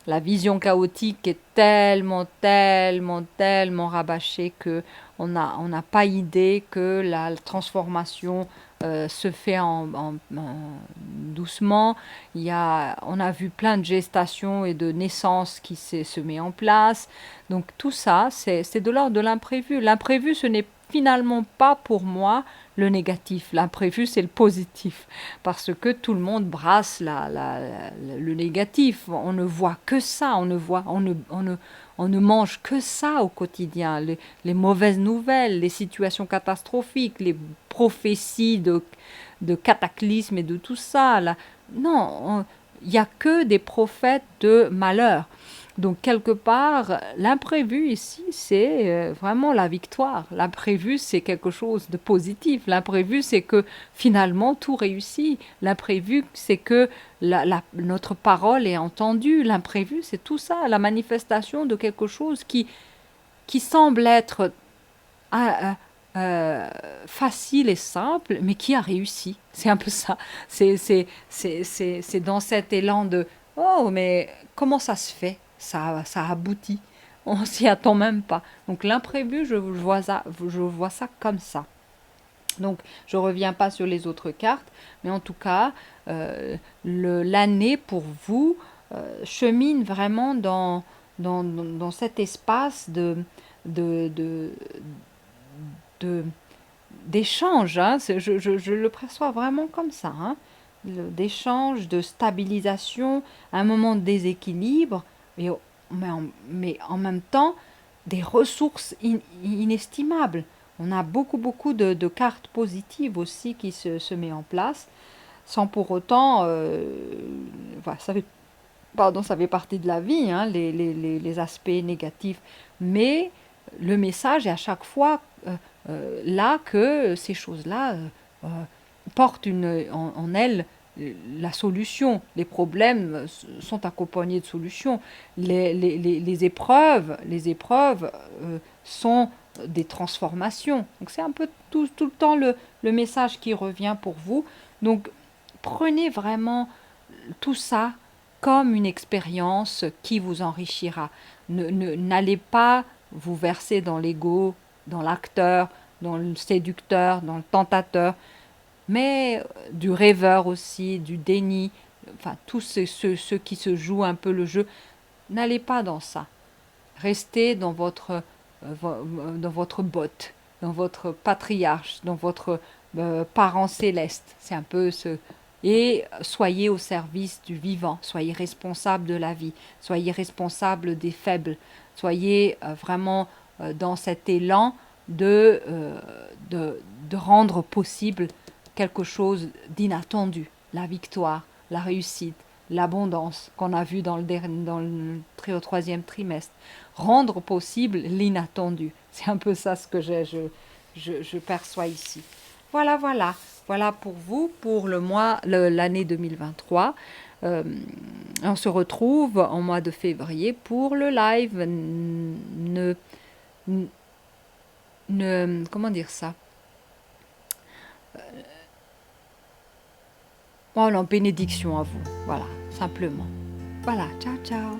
La vision chaotique est tellement rabâchée que on n'a pas idée que la transformation se fait doucement. On a vu plein de gestations et de naissances qui se met en place. Donc tout ça, c'est de l'ordre de l'imprévu. L'imprévu, ce n'est finalement pas pour moi le négatif. L'imprévu, c'est le positif. Parce que tout le monde brasse le négatif. On ne voit que ça. On ne mange que ça au quotidien. Les mauvaises nouvelles, les situations catastrophiques, les prophéties de cataclysmes et de tout ça. Non, il n'y a que des prophètes de malheur. Donc, quelque part, l'imprévu ici, c'est vraiment la victoire. L'imprévu, c'est quelque chose de positif. L'imprévu, c'est que finalement, tout réussit. L'imprévu, c'est que notre parole est entendue. L'imprévu, c'est tout ça, la manifestation de quelque chose qui semble être facile et simple, mais qui a réussi. C'est un peu ça. C'est dans cet élan de « Oh, mais comment ça se fait ? Ça aboutit. On s'y attend même pas. » Donc l'imprévu, je vois ça comme ça. Donc je reviens pas sur les autres cartes, mais en tout cas, l'année pour vous chemine vraiment dans cet espace d'échange, hein. Je le perçois vraiment comme ça, hein. D'échange, de stabilisation, un moment de déséquilibre, mais en même temps, des ressources inestimables. On a beaucoup de cartes positives aussi qui se met en place, sans pour autant, voilà, ça fait partie de la vie, hein, les aspects négatifs. Mais le message est à chaque fois là que ces choses-là euh, portent en elles la solution. Les problèmes sont accompagnés de solutions. Les épreuves sont des transformations. Donc c'est un peu tout le temps le message qui revient pour vous. Donc prenez vraiment tout ça comme une expérience qui vous enrichira. N'allez pas vous verser dans l'ego, dans l'acteur, dans le séducteur, dans le tentateur, mais du rêveur aussi, du déni, enfin tous ceux qui se jouent un peu le jeu. N'allez pas dans ça. Restez dans votre botte, dans votre patriarche, dans votre parent céleste. C'est un peu ce... Et soyez au service du vivant, soyez responsable de la vie, soyez responsable des faibles, soyez vraiment dans cet élan de, euh, de rendre possible quelque chose d'inattendu, la victoire, la réussite, l'abondance qu'on a vu dans le troisième trimestre. Rendre possible l'inattendu. C'est un peu ça ce que je perçois ici. Voilà. Voilà pour vous, pour l'année 2023. Euh, on se retrouve en mois de février pour le live. Comment dire ça? Voilà, bénédiction à vous. Voilà, simplement. Voilà, ciao, ciao.